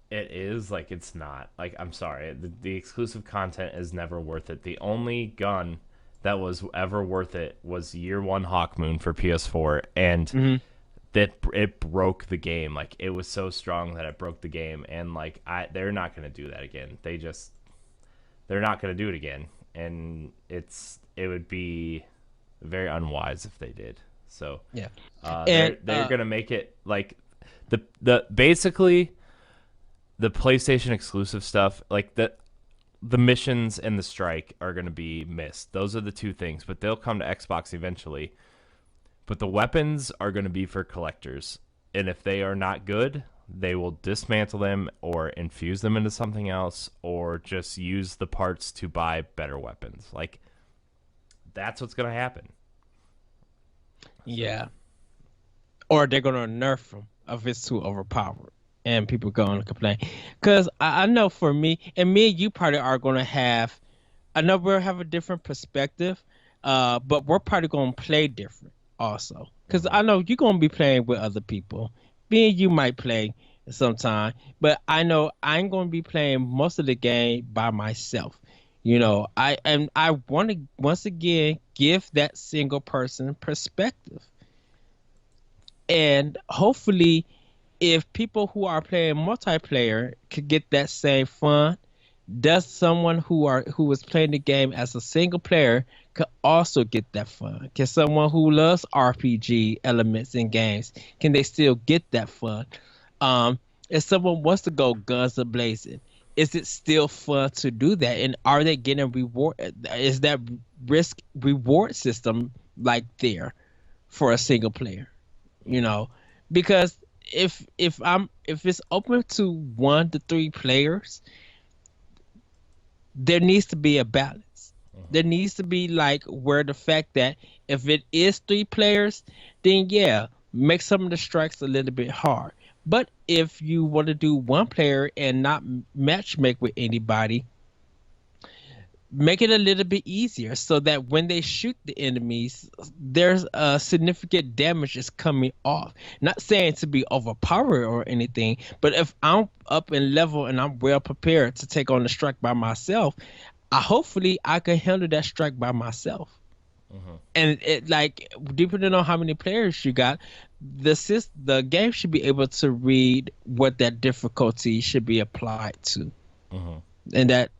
A: it is, like it's not. Like I'm sorry, the exclusive content is never worth it. The only gun that was ever worth it was Year One Hawkmoon for PS4, and
B: mhm.
A: that it broke the game. Like it was so strong that it broke the game, and like they're not gonna do that again. They're not gonna do it again, and it would be very unwise if they did. So
B: Yeah.
A: they're
B: And
A: they're gonna make it like the basically the PlayStation exclusive stuff, like the missions and the strike are going to be missed. Those are the two things, but they'll come to Xbox eventually. But the weapons are going to be for collectors. And if they are not good, they will dismantle them or infuse them into something else or just use the parts to buy better weapons. Like that's what's going to happen. So,
B: yeah, or they're gonna nerf them if it's too overpowered, and people gonna complain. Cause I know for me, and me and you probably are gonna have. I know we'll have a different perspective, but we're probably gonna play different also. Cause
A: mhm.
B: I know you're gonna be playing with other people. Me and you might play sometime, but I know I'm gonna be playing most of the game by myself. I want to once again give that single person perspective, and hopefully, if people who are playing multiplayer could get that same fun, does someone who was playing the game as a single player could also get that fun? Can someone who loves RPG elements in games, can they still get that fun? Um, if someone wants to go guns a blazing, is it still fun to do that? And are they getting reward? Is that risk reward system like there for a single player? You know, because if it's open to 1 to 3 players, there needs to be a balance. There needs to be like where the fact that if it is 3 players, then yeah, make some of the strikes a little bit hard. But if you want to do one player and not match make with anybody, make it a little bit easier so that when they shoot the enemies, there's a significant damage is coming off. Not saying to be overpowered or anything, but if I'm up in level and I'm well prepared to take on the strike by myself, hopefully I can handle that strike by myself. And it like depending on how many players you got, the game should be able to read what that difficulty should be applied to, and that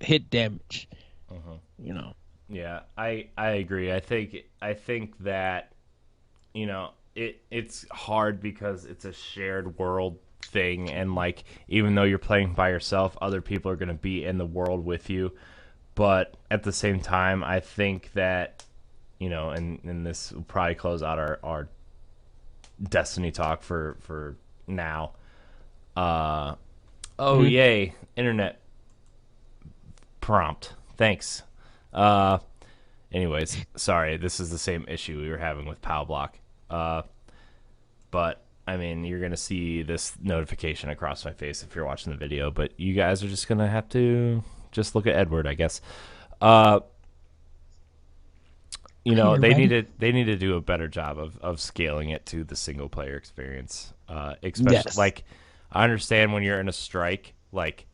B: hit damage. You know.
A: Yeah, I agree. I think that it's hard because it's a shared world thing, and like even though you're playing by yourself, other people are going to be in the world with you. But at the same time, I think that and this will probably close out our Destiny talk for now. Oh yay, internet prompt. Thanks. Uh, Anyways, sorry. This is the same issue we were having with POW Block. But I mean, you're gonna see this notification across my face if you're watching the video. But you guys are just gonna have to just look at Edward, I guess. Uh,
B: You're
A: they need
B: ready?
A: to do a better job of scaling it to the single player experience. Especially
B: Yes.
A: like I understand when you're in a strike, like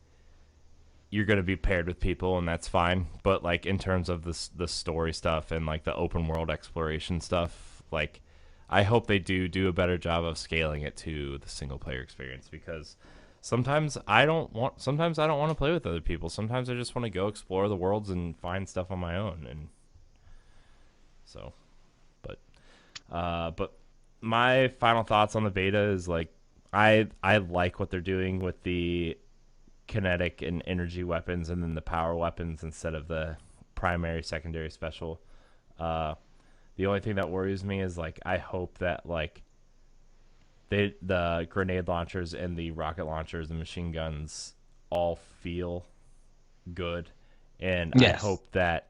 A: you're going to be paired with people and that's fine, but like in terms of the story stuff and like the open world exploration stuff, like I hope they do a better job of scaling it to the single player experience, because sometimes I don't want to play with other people. Sometimes I just want to go explore the worlds and find stuff on my own. And so but but my final thoughts on the beta is like I like what they're doing with the kinetic and energy weapons and then the power weapons instead of the primary secondary special. uh the only thing that worries me is like I hope that like the grenade launchers and the rocket launchers and machine guns all feel good, and I
B: Yes.
A: hope that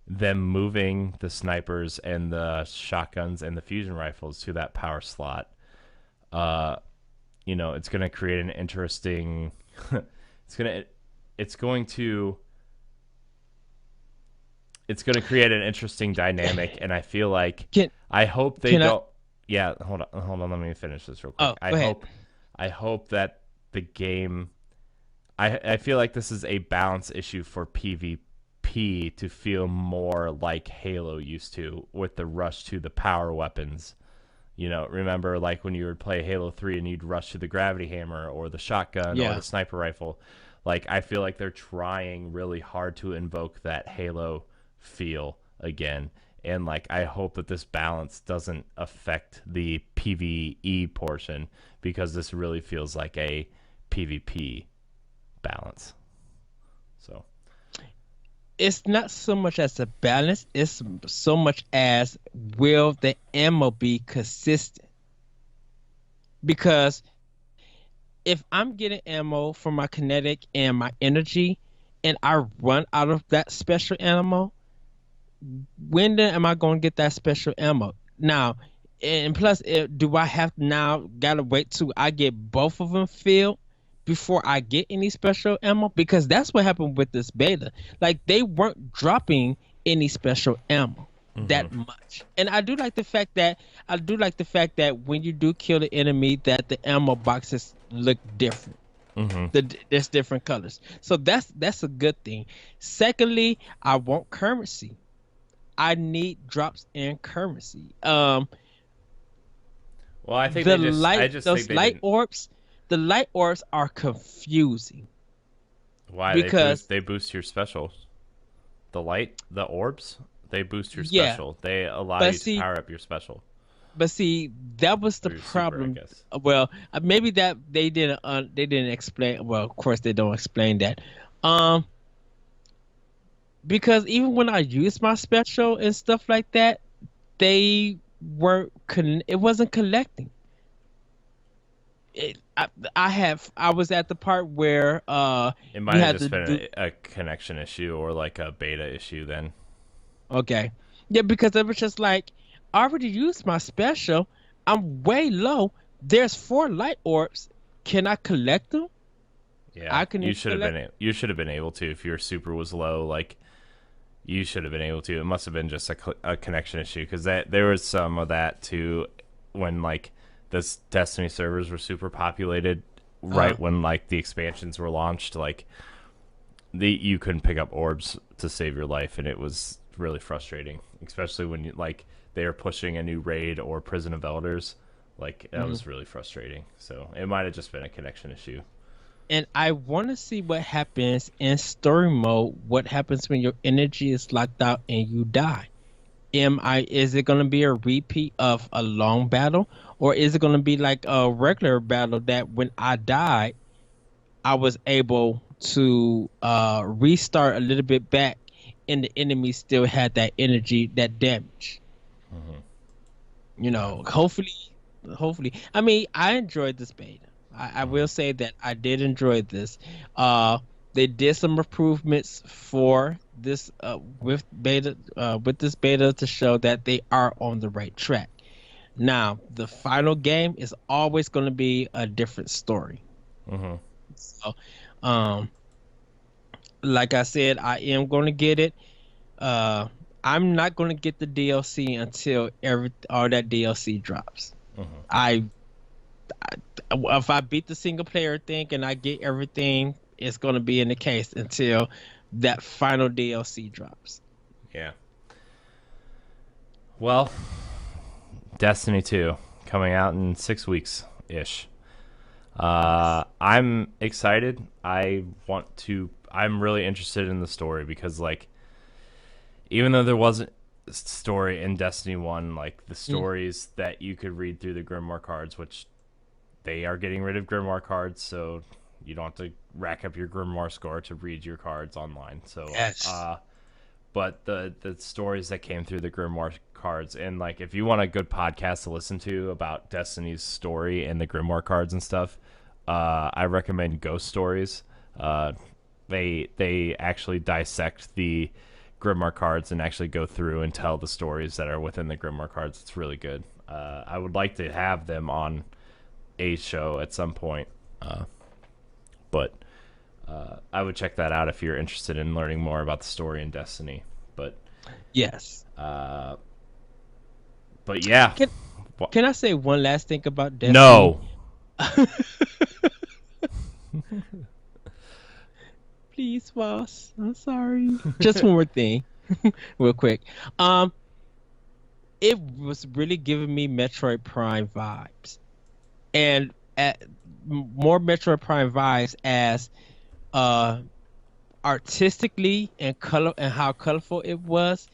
A: them moving the snipers and the shotguns and the fusion rifles to that power slot, uh it's going to create an interesting it's going to it's going to it's going to create an interesting dynamic, and I feel like
B: Can
A: I hope they
B: can I?
A: don't. Yeah, hold on, let me finish this real quick.
B: Oh, go ahead.
A: I hope that the game, I feel like this is a balance issue for PvP to feel more like Halo used to, with the rush to the power weapons. Remember like when you would play Halo 3 and you'd rush to the gravity hammer or the shotgun or
B: Yeah.
A: the sniper rifle. Like I feel like they're trying really hard to invoke that Halo feel again. And like I hope that this balance doesn't affect the PvE portion, because this really feels like a PvP balance. So,
B: It's not so much as a balance, it's so much as will the ammo be consistent? Because if I'm getting ammo for my kinetic and my energy and I run out of that special ammo, when then am I going to get that special ammo? Now, and plus, do I have now gotta wait till I get both of them filled before I get any special ammo? Because that's what happened with this beta. Like they weren't dropping any special ammo
A: mm-hmm,
B: that much. And I do like the fact that when you do kill the enemy, that the ammo boxes look different.
A: mm-hmm.
B: There's different colors. So that's a good thing. Secondly, I want currency. I need drops in currency.
A: Well, I think
B: The
A: I
B: light
A: just think
B: those
A: they
B: light
A: didn't.
B: orbs, the light orbs are confusing
A: Why
B: because
A: they boost your specials? The orbs, they boost your
B: yeah,
A: special. They allow
B: but
A: you to
B: see,
A: power up your special.
B: but see, that was the
A: Or your super, I
B: problem.
A: guess.
B: Well, maybe that they didn't explain. Well, of course they don't explain that. Um, because even when I used my special and stuff like that, they weren't. It wasn't collecting. It, I was at the part where
A: It
B: you
A: might have
B: had to
A: just been
B: do.
A: a connection issue or like a beta issue then.
B: Okay. Yeah, because it was just like, I already used my special. I'm way low. There's four light orbs. Can I collect them?
A: Yeah,
B: I can collect.
A: you should have been able to if your super was low. Like you should have been able to. It must have been just a connection issue because that there was some of that too when like this Destiny servers were super populated
B: Uh,
A: right when like the expansions were launched. Like the you couldn't pick up orbs to save your life, and it was really frustrating, especially when you like they were pushing a new raid or Prison of Elders. Like that
B: mhm.
A: was really frustrating. So it might have just been a connection issue.
B: And I want to see what happens in story mode. What happens when your energy is locked out and you die? Is it going to be a repeat of a long battle, or is it going to be like a regular battle that when I died, I was able to restart a little bit back, and the enemy still had that energy, that damage.
A: Yeah.
B: Hopefully. I mean, I enjoyed this beta. I will say that I did enjoy this. Uh, they did some improvements for this with this beta to show that they are on the right track. Now, the final game is always going to be a different story.
A: Mm-hmm.
B: So, um, like I said, I am going to get it. Uh, I'm not going to get the DLC until all that DLC drops.
A: Mm-hmm.
B: I if I beat the single player thing and I get everything, it's going to be in the case until that final DLC drops.
A: Yeah. Well, Destiny 2 coming out in 6 weeks ish.
B: Yes.
A: I'm excited. I'm really interested in the story because, like, even though there wasn't a story in Destiny 1, like, the
B: Mm.
A: stories that you could read through the Grimoire cards, which they are getting rid of Grimoire cards, so you don't have to rack up your Grimoire score to read your cards online. So,
B: Yes.
A: but the stories that came through the Grimoire cards, and like if you want a good podcast to listen to about Destiny's story and the Grimoire cards and stuff, I recommend Ghost Stories. Uh, they actually dissect the Grimoire cards and actually go through and tell the stories that are within the Grimoire cards. It's really good. I would like to have them on a show at some point, but I would check that out if you're interested in learning more about the story in Destiny. But
B: Yes.
A: but yeah,
B: Can can I say one last thing about Destiny?
A: no,
B: Please, boss. I'm sorry. Just one more thing, real quick. Um, it was really giving me Metroid Prime vibes, and more Metroid Prime vibes as uh artistically and color and how colorful it was.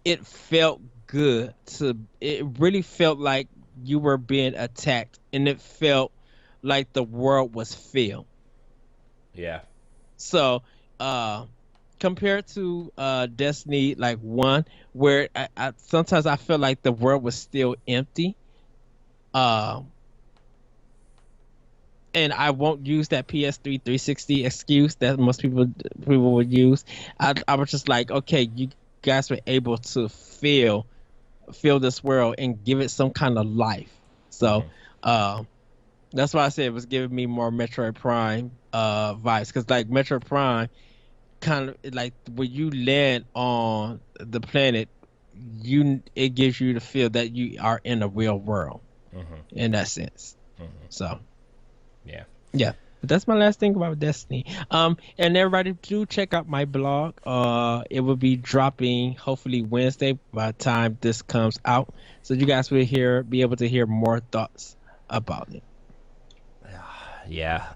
B: It felt good to. It really felt like you were being attacked, and it felt like the world was filled.
A: yeah,
B: So, compared to Destiny like 1, where I sometimes I feel like the world was still empty. Uh, and I won't use that PS3 360 excuse that most people would use. I was just like, okay, you guys were able to feel this world and give it some kind of life. So,
A: hmm
B: uh, that's why I said it was giving me more Metroid Prime vibes, because like Metroid Prime kind of like when you land on the planet, you it gives you the feel that you are in a real world
A: hmm
B: in that sense.
A: hmm
B: So
A: yeah,
B: yeah. But that's my last thing about Destiny. And everybody do check out my blog. It will be dropping hopefully Wednesday by the time this comes out. So you guys will be able to hear more thoughts about it.
A: yeah.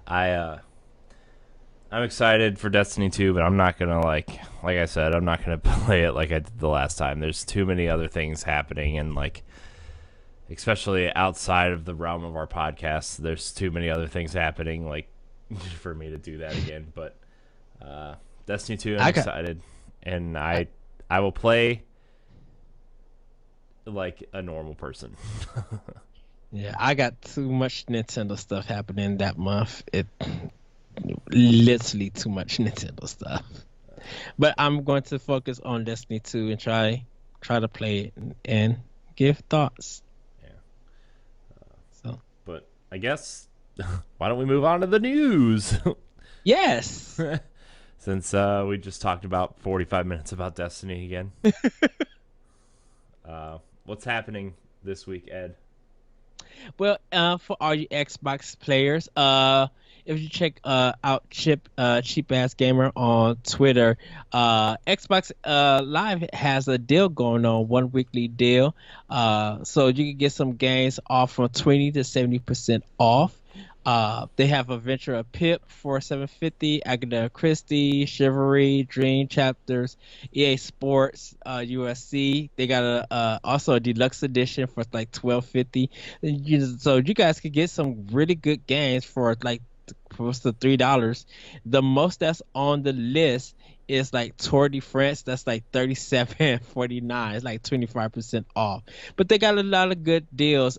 A: I'm excited for Destiny 2, but I'm not gonna like I said, I'm not gonna play it like I did the last time. There's too many other things happening, and like especially outside of the realm of our podcast. There's too many other things happening, like for me to do that again. But Destiny 2, I'm
B: I got
A: excited, and
B: I,
A: I will play like a normal person.
B: yeah, I got too much Nintendo stuff happening that month. It literally too much Nintendo stuff. But I'm going to focus on Destiny 2 and try to play it and give thoughts.
A: Yeah,
B: So
A: but I guess why don't we move on to the news?
B: yes.
A: Since we just talked about 45 minutes about Destiny again. What's happening this week, Ed?
B: Well, for all you Xbox players, if you check out Cheap Ass Gamer on Twitter, Xbox Live has a deal going on, one weekly deal. So you can get some games off from 20 to 70% off. They have Adventure of Pip for 750, Agatha Christie, Chivalry, Dream Chapters, EA Sports, USC. They got also a deluxe edition for like 1250. So you guys could get some really good games for like close to $3. The most that's on the list is like Tour de France. That's like 37.49. It's like 25% off. But they got a lot of good deals.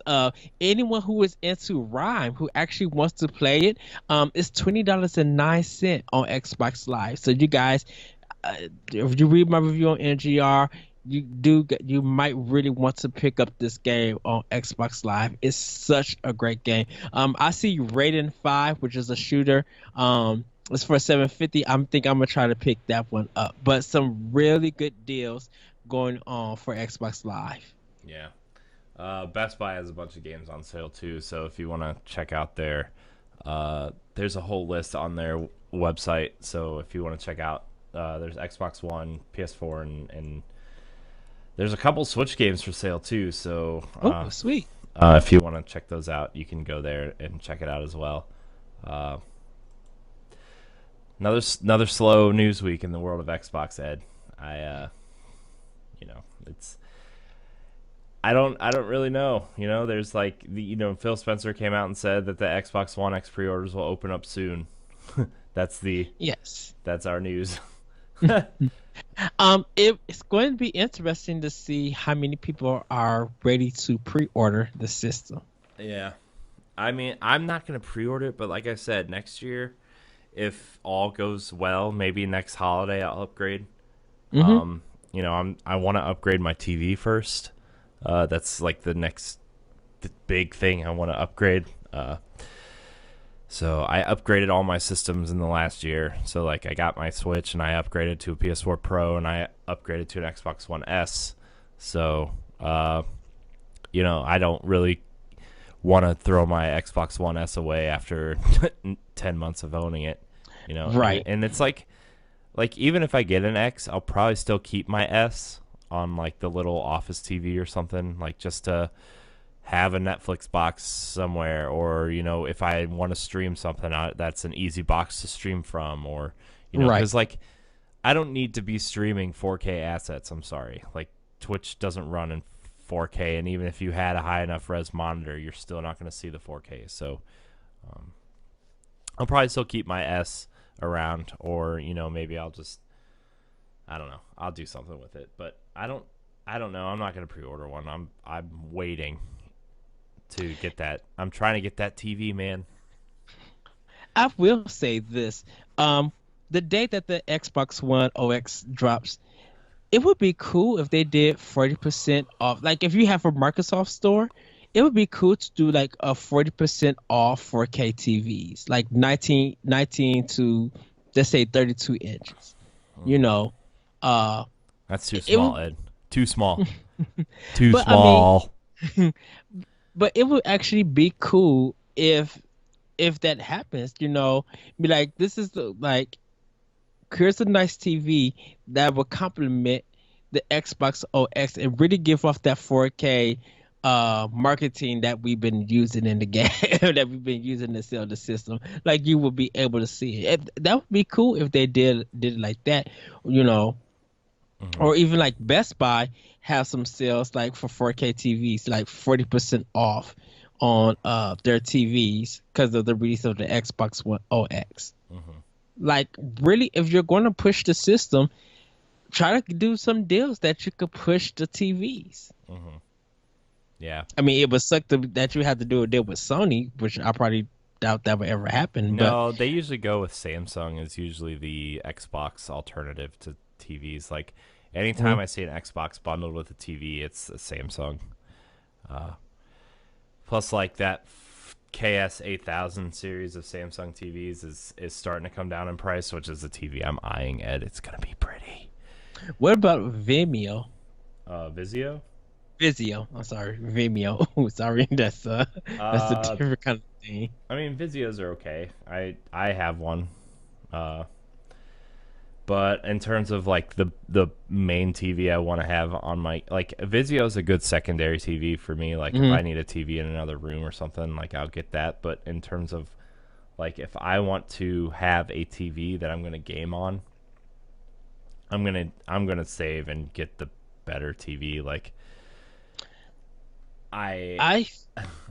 B: Anyone who is into Rhyme, who actually wants to play it, it's $20.09 on Xbox Live. So you guys, if you read my review on NGR, you might really want to pick up this game on Xbox Live. It's such a great game. I see Raiden 5, which is a shooter. It's for 750. I'm gonna try to pick that one up. But some really good deals going on for Xbox Live.
A: Yeah. Best Buy has a bunch of games on sale too, so if you want to check out there's a whole list on their website. So if you want to check out, there's Xbox One, PS4, and there's a couple Switch games for sale too. So
B: Sweet.
A: if you want to check those out, you can go there and check it out as well. Another slow news week in the world of Xbox, Ed. It's I don't really know. There's like Phil Spencer came out and said that the Xbox One X pre-orders will open up soon.
B: Yes.
A: That's our news.
B: It's going to be interesting to see how many people are ready to pre-order the system.
A: Yeah. I mean, I'm not going to pre-order it, but like I said, next year, if all goes well, maybe next holiday I'll upgrade. I want to upgrade my TV first. That's like the next big thing I want to upgrade. So I upgraded all my systems in the last year. So like I got my Switch and I upgraded to a PS4 Pro and I upgraded to an Xbox One S. So I don't really want to throw my Xbox One S away after 10 months of owning it.
B: Right.
A: And it's like even if I get an X, I'll probably still keep my S on like the little office TV or something, like just to have a Netflix box somewhere, or if I want to stream something, that's an easy box to stream from, or because like I don't need to be streaming 4K assets. I'm sorry, like Twitch doesn't run in 4K, and even if you had a high enough res monitor, you're still not going to see the 4K. So I'll probably still keep my S around, or maybe I don't know, I'll do something with it, but I don't know. I'm not going to pre-order one. I'm waiting to get that. I'm trying to get that TV, man.
B: I will say this. The day that the Xbox One OX drops, it would be cool if they did 40% off. Like if you have a Microsoft store, it would be cool to do like a 40% off 4K TVs, like 19 to, let's say, 32 inches.
A: That's too small, Ed. Too small. Too
B: But
A: small.
B: but it would actually be cool if that happens. Be like, this is here's a nice TV that will complement the Xbox OX and really give off that 4K marketing that we've been using in the game, that we've been using to sell the system. Like you will be able to see it. That would be cool if they did it like that.
A: Hmm.
B: or even like Best Buy have some sales like for 4K TVs, like 40% off on their TVs because of the release of the Xbox One OX.
A: Hmm.
B: Like really, if you're going to push the system, try to do some deals that you could push the TVs.
A: Hmm. Yeah.
B: I mean, it would suck that you have to do a deal with Sony, which I probably doubt that would ever happen. But
A: No, they usually go with Samsung is usually the Xbox alternative to TVs. Like anytime
B: mm,
A: I see an Xbox bundled with a TV, it's a Samsung. Uh, Plus, like that KS 8000 series of Samsung TVs is starting to come down in price, which is the TV I'm eyeing. Ed, it's gonna be pretty.
B: what about Vimeo?
A: Vizio.
B: Vizio. I'm sorry, Vimeo. Sorry, that's a
A: Uh,
B: different kind of thing.
A: I mean Vizios are okay. I have one. Uh, But in terms of like the main TV I want to have on my like Vizio is a good secondary TV for me. Like if
B: Hmm.
A: I need a TV in another room or something, like I'll get that. But in terms of like if I want to have a TV that I'm gonna game on, I'm gonna save and get the better TV. Like I
B: I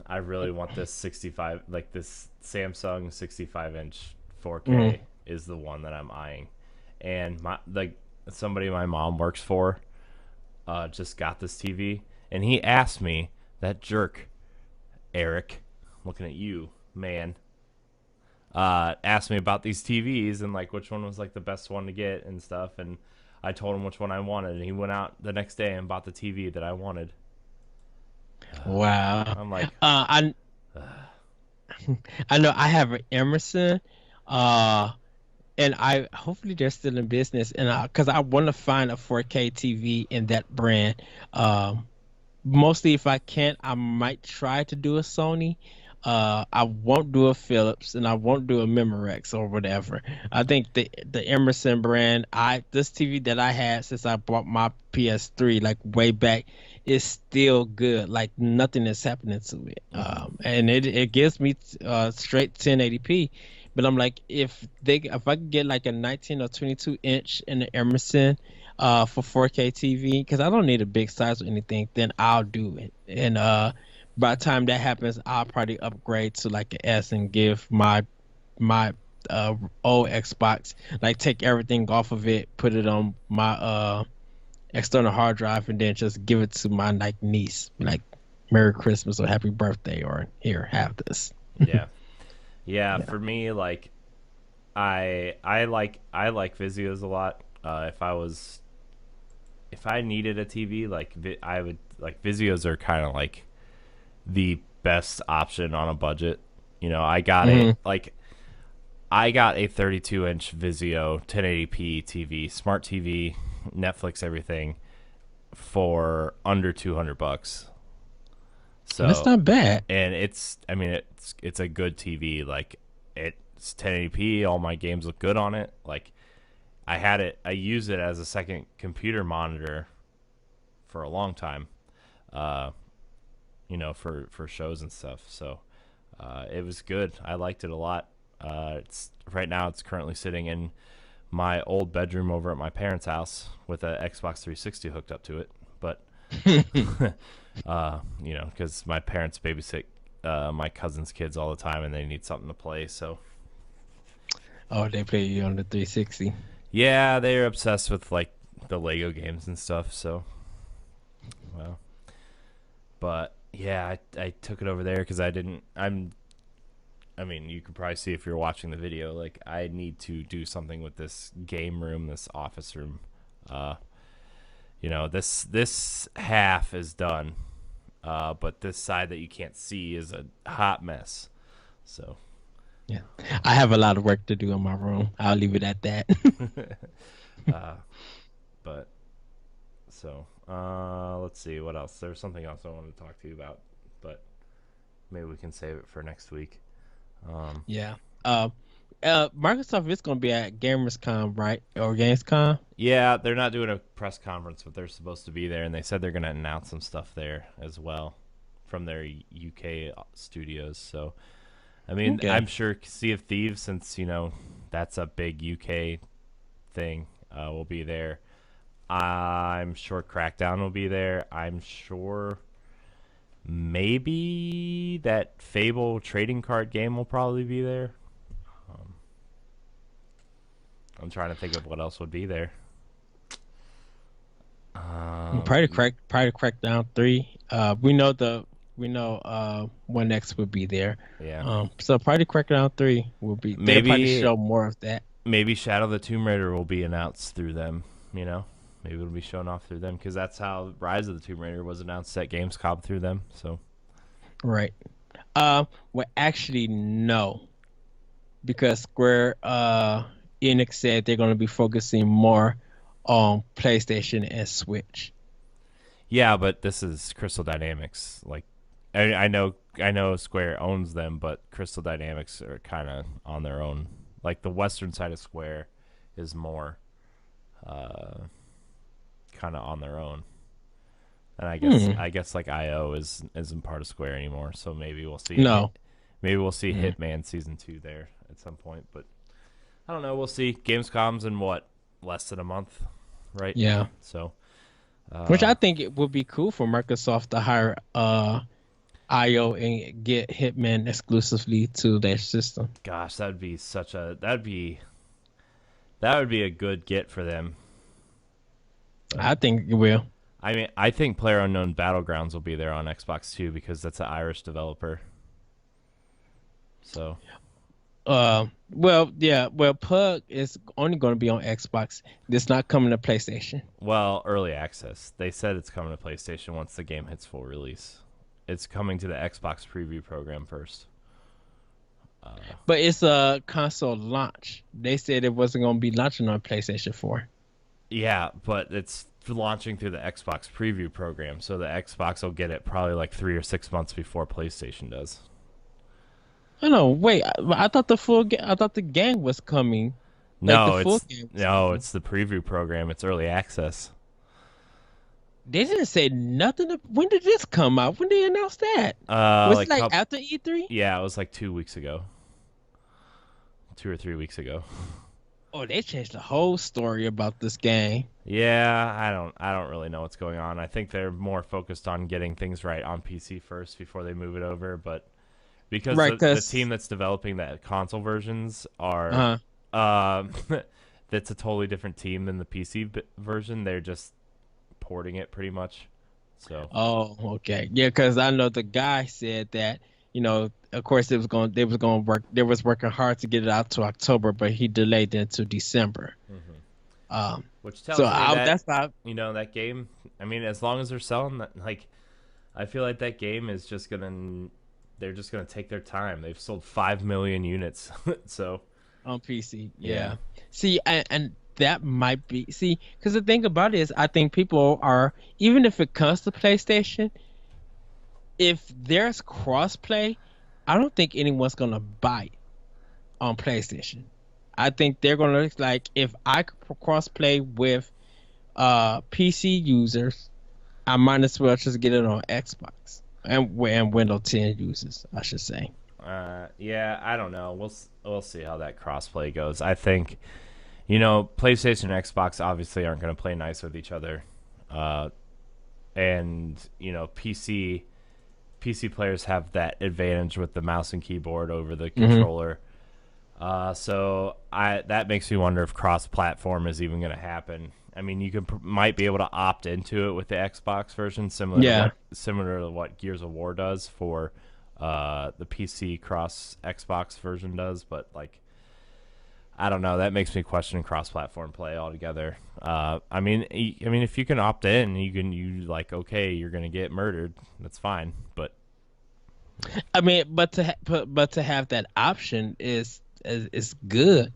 A: I really want this 65 like this Samsung 65-inch
B: mhm.
A: 4K is the one that I'm eyeing. And my like somebody my mom works for just got this TV and he asked me, that jerk Eric, looking at you, man, asked me about these TVs and like which one was like the best one to get and stuff, and I told him which one I wanted and he went out the next day and bought the TV that I wanted.
B: Wow.
A: I'm like,
B: I I know I have an Emerson, uh, and I hopefully they're still in business, and because I want to find a 4K TV in that brand. Mostly if I can't, I might try to do a Sony. I won't do a Philips and I won't do a Memorex or whatever. I think the Emerson brand, I this TV that I had since I bought my PS3 like way back is still good. Like nothing is happening to it.
A: mm-hmm,
B: And it gives me straight 1080p. But I'm like if I could get like a 19 or 22 inch in the Emerson for 4K TV because I don't need a big size or anything, then I'll do it. And by the time that happens, I'll probably upgrade to like an S and give my old Xbox, like take everything off of it, put it on my external hard drive, and then just give it to my like niece, like Merry Christmas or Happy Birthday or here, have this.
A: yeah, yeah.
B: Yeah.
A: For me, like I like Vizios a lot. If I needed a TV, like I would like Vizios are kind of like the best option on a budget. You know,
B: Hmm.
A: I got a 32-inch Vizio 1080p TV, smart TV, Netflix, everything for under $200.
B: That's
A: So,
B: not bad.
A: and I mean, it's a good TV. Like it's 1080p. All my games look good on it. Like I use it as a second computer monitor for a long time. Uh, for shows and stuff. So it was good. I liked it a lot. It's right now. It's currently sitting in my old bedroom over at my parents' house with a Xbox 360 hooked up to it. But because my parents babysit my cousin's kids all the time, and they need something to play. So
B: Oh, they play you on the 360.
A: yeah, they're obsessed with like the Lego games and stuff. So well, but yeah, I took it over there because I didn't. I mean, you could probably see if you're watching the video. Like, I need to do something with this game room, this office room. Uh, this half is done, but this side that you can't see is a hot mess. So,
B: Yeah. I have a lot of work to do in my room. I'll leave it at that.
A: uh, but let's see what else. There's something else I wanted to talk to you about, but maybe we can save it for next week. Um,
B: Yeah. Uh, Microsoft is going to be at GamersCon, right? Or Gamescom?
A: Yeah, they're not doing a press conference, but they're supposed to be there, and they said they're going to announce some stuff there as well from their UK studios. So, I mean,
B: Okay.
A: I'm sure Sea of Thieves, since that's a big UK thing, will be there. I'm sure Crackdown will be there. I'm sure maybe that Fable trading card game will probably be there. Um, I'm trying to think of what else would be there.
B: Probably Crackdown 3. We know One X will be there.
A: Yeah,
B: So probably Crackdown 3 will be. They'll probably
A: maybe
B: show more of that.
A: maybe Shadow of the Tomb Raider will be announced through them. You know, maybe it'll be shown off through them because that's how Rise of the Tomb Raider was announced at Gamescom through them. So
B: Right. Well, actually, no, because Square Enix said they're going to be focusing more on PlayStation and Switch.
A: yeah, but this is Crystal Dynamics. Like, I know Square owns them, but Crystal Dynamics are kind of on their own. Like the western side of Square is more kind of on their own. And I guess like IO isn't part of Square anymore, so maybe we'll see
B: No.
A: maybe we'll see
B: Mm.
A: Hitman season 2 there at some point, but I don't know, we'll see. Gamescom's in what, less than a month, right?
B: Yeah.
A: So
B: Which
A: uh
B: I think it would be cool for Microsoft to hire IO and get Hitman exclusively to their system.
A: gosh, that would be a good get for them.
B: I think it will.
A: I mean, I think PlayerUnknown Battlegrounds will be there on Xbox too because that's an Irish developer. So,
B: Well, yeah. Well, Pug is only going to be on Xbox. It's not coming to PlayStation.
A: well, early access. They said it's coming to PlayStation once the game hits full release. It's coming to the Xbox preview program first.
B: But it's a console launch. They said it wasn't going to be launching on PlayStation 4.
A: Yeah, but it's launching through the Xbox preview program, so the Xbox will get it probably like 3 or 6 months before PlayStation does.
B: Oh no, wait. I thought I thought the game was coming. Like the
A: No,
B: full
A: it's
B: game was
A: no,
B: coming.
A: it's the preview program. It's early access.
B: They didn't say nothing. When did this come out? When they announced that? Was it
A: Like
B: like after E3?
A: yeah, it was like 2 weeks ago, 2 or 3 weeks ago.
B: Oh, they changed the whole story about this game.
A: Yeah, I don't really know what's going on. I think they're more focused on getting things right on PC first before they move it over. But because
B: Right,
A: the
B: because
A: team that's developing the console versions are,
B: uh
A: um, that's a totally different team than the PC version. They're just porting it pretty much. So
B: oh, okay. Yeah, because I know the guy said that, of course they was going to work they was working hard to get it out to October, but he delayed it until December. Um
A: which
B: so
A: tells me that
B: that's not
A: that game. I mean, as long as they're selling that, like, I feel like that game is just gonna. They're just gonna take their time. They've sold 5 million units, so
B: on PC.
A: yeah.
B: Yeah. See, and that might be see because the thing about it is I think people are even if it comes to PlayStation, if there's crossplay, I don't think anyone's gonna buy it on PlayStation. I think they're gonna like if I could crossplay with PC users, I might as well just get it on Xbox and Windows 10 users, I should say.
A: Yeah, I don't know. We'll see how that crossplay goes. I think, PlayStation and Xbox obviously aren't going to play nice with each other, and PC players have that advantage with the mouse and keyboard over the
B: Hmm.
A: controller. So that makes me wonder if cross-platform is even going to happen. I mean, you might be able to opt into it with the Xbox version,
B: Yeah.
A: similar to what Gears of War does for the PC cross Xbox version does. But like, I don't know. That makes me question cross-platform play altogether. I mean, if you can opt in, okay, you're going to get murdered. That's fine. But
B: I mean, but to have that option is good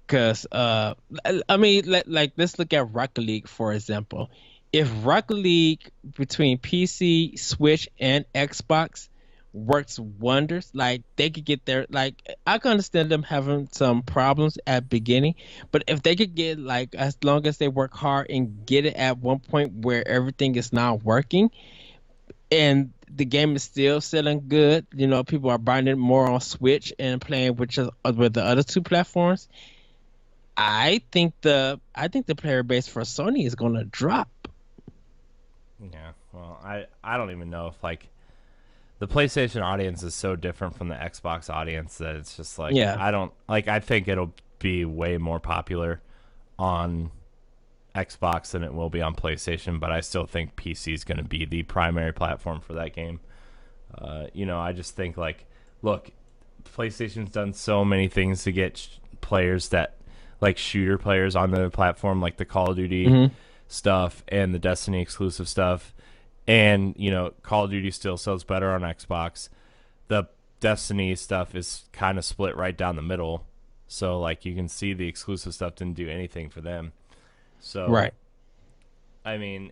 B: because I mean like let's look at Rocket League for example. If Rocket League between PC, Switch, and Xbox works wonders, like they could get there. Like I can understand them having some problems at beginning, but if they could get like as long as they work hard and get it at one point where everything is now working and the game is still selling good. People are buying it more on Switch and playing with the other two platforms. I think the player base for Sony is gonna drop.
A: Yeah. Well, I don't even know if like the PlayStation audience is so different from the Xbox audience that it's just like
B: Yeah,
A: I don't like. I think it'll be way more popular on Xbox than it will be on PlayStation, but I still think PC is going to be the primary platform for that game. I just think like, look, PlayStation's done so many things to get players that like shooter players on the platform, like the Call of Duty
B: hmm
A: stuff and the Destiny exclusive stuff. And Call of Duty still sells better on Xbox. The Destiny stuff is kind of split right down the middle. So like you can see the exclusive stuff didn't do anything for them. So
B: right.
A: I mean,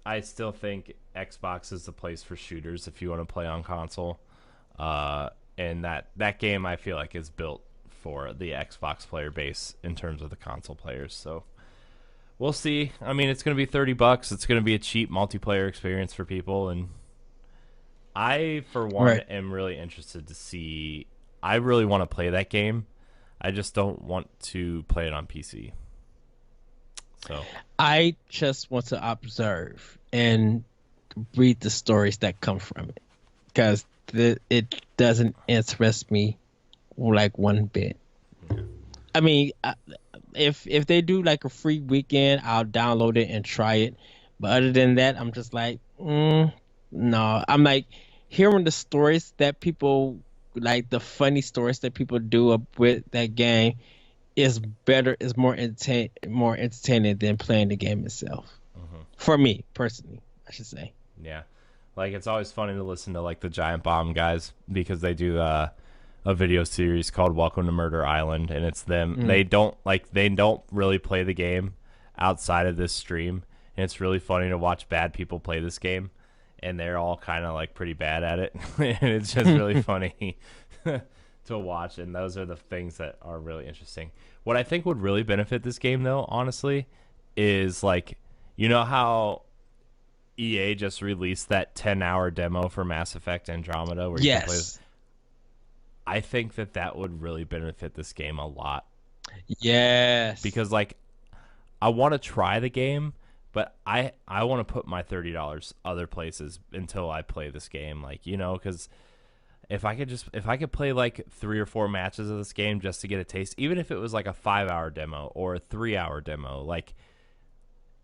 A: I still think Xbox is the place for shooters if you want to play on console. And that game I feel like is built for the Xbox player base in terms of the console players. So we'll see. I mean, it's going to be $30. It's going to be a cheap multiplayer experience for people, and I, for one,
B: Right.
A: am really interested to see. I really want to play that game. I just don't want to play it on PC. So
B: I just want to observe and read the stories that come from it because it doesn't interest me like one bit. I mean, if they do like a free weekend, I'll download it and try it. But other than that, I'm just like, no. I'm like hearing the stories that people like the funny stories that people do up with that game is better, is more entertaining than playing the game itself. For me personally, I should say.
A: yeah, like it's always funny to listen to like the Giant Bomb guys because they do a video series called Welcome to Murder Island, and it's them.
B: Mm.
A: They don't really play the game outside of this stream, and it's really funny to watch bad people play this game, and they're all kind of like pretty bad at it, and it's just really funny to watch. And those are the things that are really interesting. What I think would really benefit this game, though, honestly, is like how EA just released that 10-hour demo for Mass Effect Andromeda where you can play.
B: Yes.
A: I think that would really benefit this game a lot
B: Yes.
A: because like I want to try the game, but I want to put my $30 other places until I play this game. Like because if I could play like 3 or 4 matches of this game just to get a taste, even if it was like a 5-hour demo or a 3-hour demo, like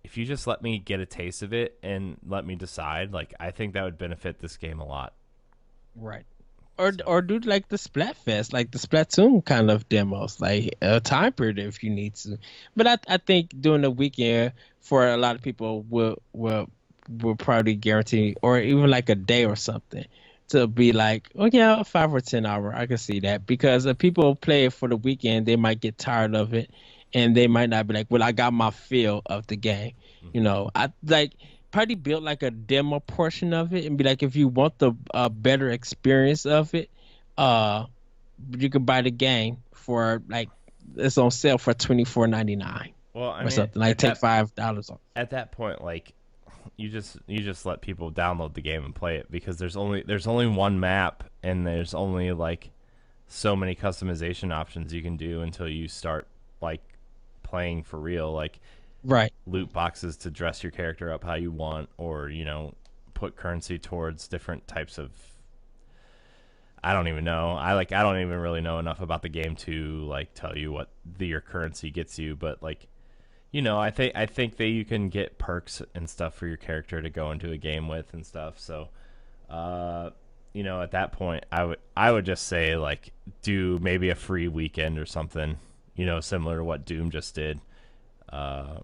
A: if you just let me get a taste of it and let me decide, like I think that would benefit this game a lot.
B: Right. Or
A: So
B: or do like the Splatfest, like the Splatoon kind of demos, like a time period if you need to. But I think doing the weekend for a lot of people will probably guarantee, or even like a day or something, to be like, oh yeah, a 5 or 10 hour. I can see that because if people play it for the weekend, they might get tired of it, and they might not be like, well, I got my feel of the game.
A: mhm.
B: I like probably build like a demo portion of it and be like, if you want the better experience of it, uh, you can buy the game for like it's on sale for 24.99
A: Well, I
B: or
A: mean
B: something. Like take $5 off.
A: at that point, like you just let people download the game and play it because there's only one map and there's only like so many customization options you can do until you start like playing for real, like
B: Right.
A: loot boxes to dress your character up how you want, or put currency towards different types of. I don't even know. I don't even really know enough about the game to like tell you what your currency gets you, but like I think that you can get perks and stuff for your character to go into a game with and stuff. So, at that point, I would just say like do maybe a free weekend or something, similar to what Doom just did. Uh,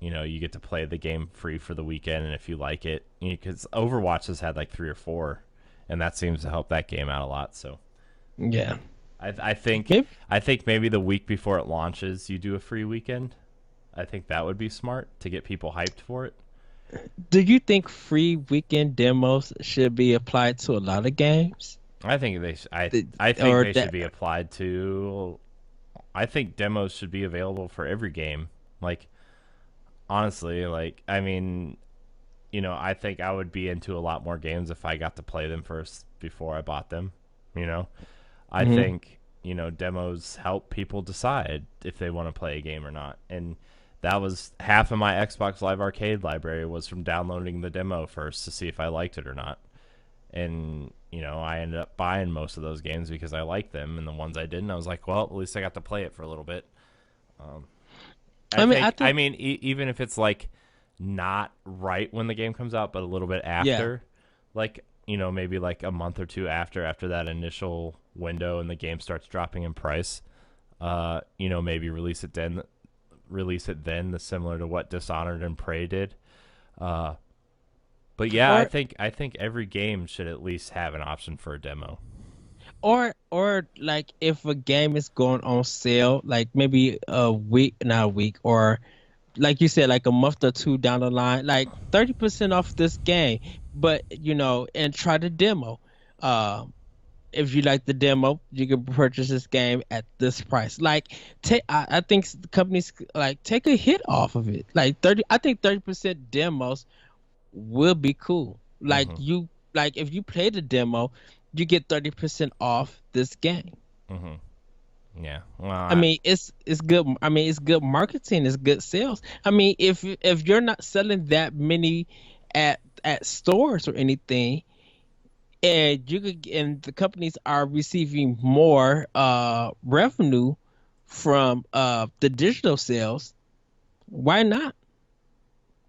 A: you get to play the game free for the weekend, and if you like it, because Overwatch has had like 3 or 4, and that seems to help that game out a lot. So,
B: Yeah.
A: I think
B: Maybe.
A: I think maybe the week before it launches, you do a free weekend. I think that would be smart to get people hyped for it.
B: Do you think free weekend demos should be applied to a lot of games?
A: I think they.
B: Th-
A: I think
B: Or
A: they should
B: that
A: be applied to. I think demos should be available for every game. Like honestly, like I mean, I think I would be into a lot more games if I got to play them first before I bought them. You know, I
B: Mhm.
A: think. demos help people decide if they want to play a game or not. And that was half of my Xbox Live Arcade library was from downloading the demo first to see if I liked it or not. And I ended up buying most of those games because I liked them, and the ones I didn't, I was like, well, at least I got to play it for a little bit. Um, I mean, even if it's like not right when the game comes out, but a little bit after, like maybe like a month or two after that initial window, and the game starts dropping in price, maybe release it then, similar to what Dishonored and Prey did. But yeah, I think every game should at least have an option for a demo.
B: Or like if a game is going on sale, like maybe a week, not a week, or like you said, like a month or two down the line, like 30% off this game, but and try the demo. Uh, if you like the demo, you can purchase this game at this price. Like, I think companies like take a hit off of it. Like 30, I think 30% demos will be cool. Like
A: Mm-hmm.
B: like if you play the demo, you get 30% off this game.
A: Mm-hmm. Yeah. Well,
B: I mean, it's good. I mean, it's good marketing. It's good sales. I mean, if you're not selling that many at stores or anything, and the companies are receiving more revenue from the digital sales, why not?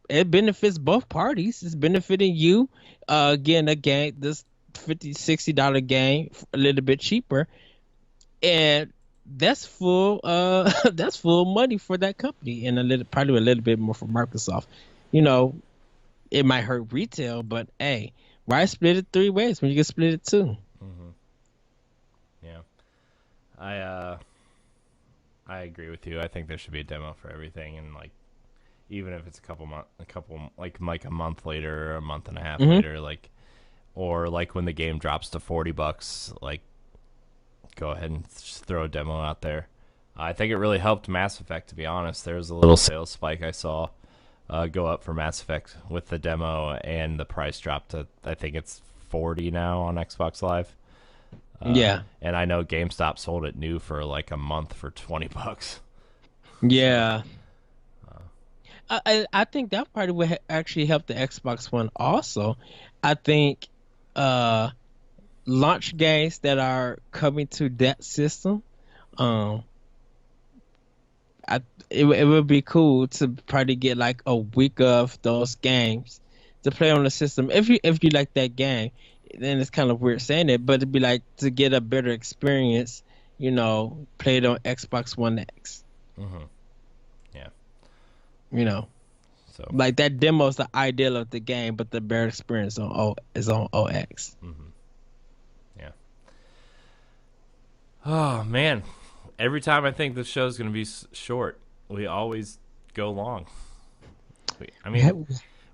B: It benefits both parties. It's benefiting you, getting a game, this $50-$60 game a little bit cheaper, and that's full that's full money for that company, and probably a little bit more for Microsoft. You know, it might hurt retail, but hey, why split it three ways when you can split it two?
A: Mm-hmm. Yeah. I I agree with you. I think there should be a demo for everything, and like even if it's like a month later or a month and a half
B: Hmm.
A: later, like or like when the game drops to $40, like go ahead and just throw a demo out there. I think it really helped Mass Effect, to be honest. There was a little sales spike I saw go up for Mass Effect with the demo, and the price dropped to I think it's 40 now on Xbox Live.
B: Yeah,
A: And I know GameStop sold it new for like a month for $20. So
B: yeah. I think that probably would actually help the Xbox One also. I think uh launch games that are coming to that system, um, I it would be cool to probably get like a week of those games to play on the system. If you like that game, then it's kind of weird saying it, but it'd be like to get a better experience, play it on Xbox One X.
A: hmm yeah.
B: You know,
A: So
B: like that demo is the ideal of the game, but the better experience is on OX.
A: hmm yeah. Oh man, every time I think this show's gonna be short, we always go long. I
B: Yeah.
A: mean,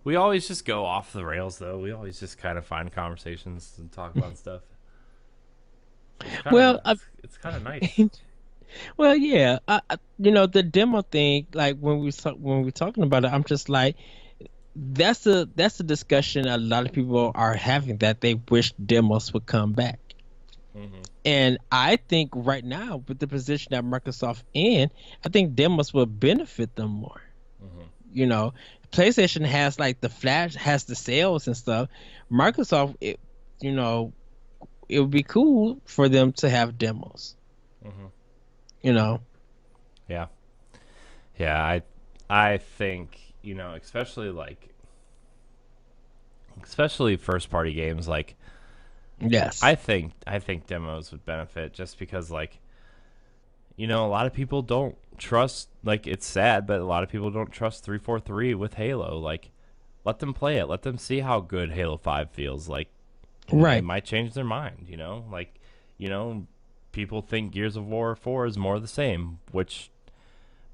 A: we always just go off the rails, though. We always just kind of find conversations and talk about stuff. So
B: Well,
A: it's kind of nice.
B: well, yeah. The demo thing, like when we're talking about it, I'm just like, that's a discussion a lot of people are having, that they wish demos would come back.
A: hmm
B: And I think right now, with the position that Microsoft in, I think demos will benefit them more.
A: hmm
B: You know, PlayStation has like the Flash, has the sales and stuff. Microsoft, you know, it would be cool for them to have demos.
A: hmm
B: You know,
A: Yeah, yeah. I think especially first party games. Like
B: yes,
A: I think demos would benefit just because a lot of people don't trust. Like it's sad, but a lot of people don't trust 343 with Halo. Like let them play it. Let them see how good Halo 5 feels. Like and they
B: right.
A: might change their mind. You know, people think Gears of War 4 is more of the same, which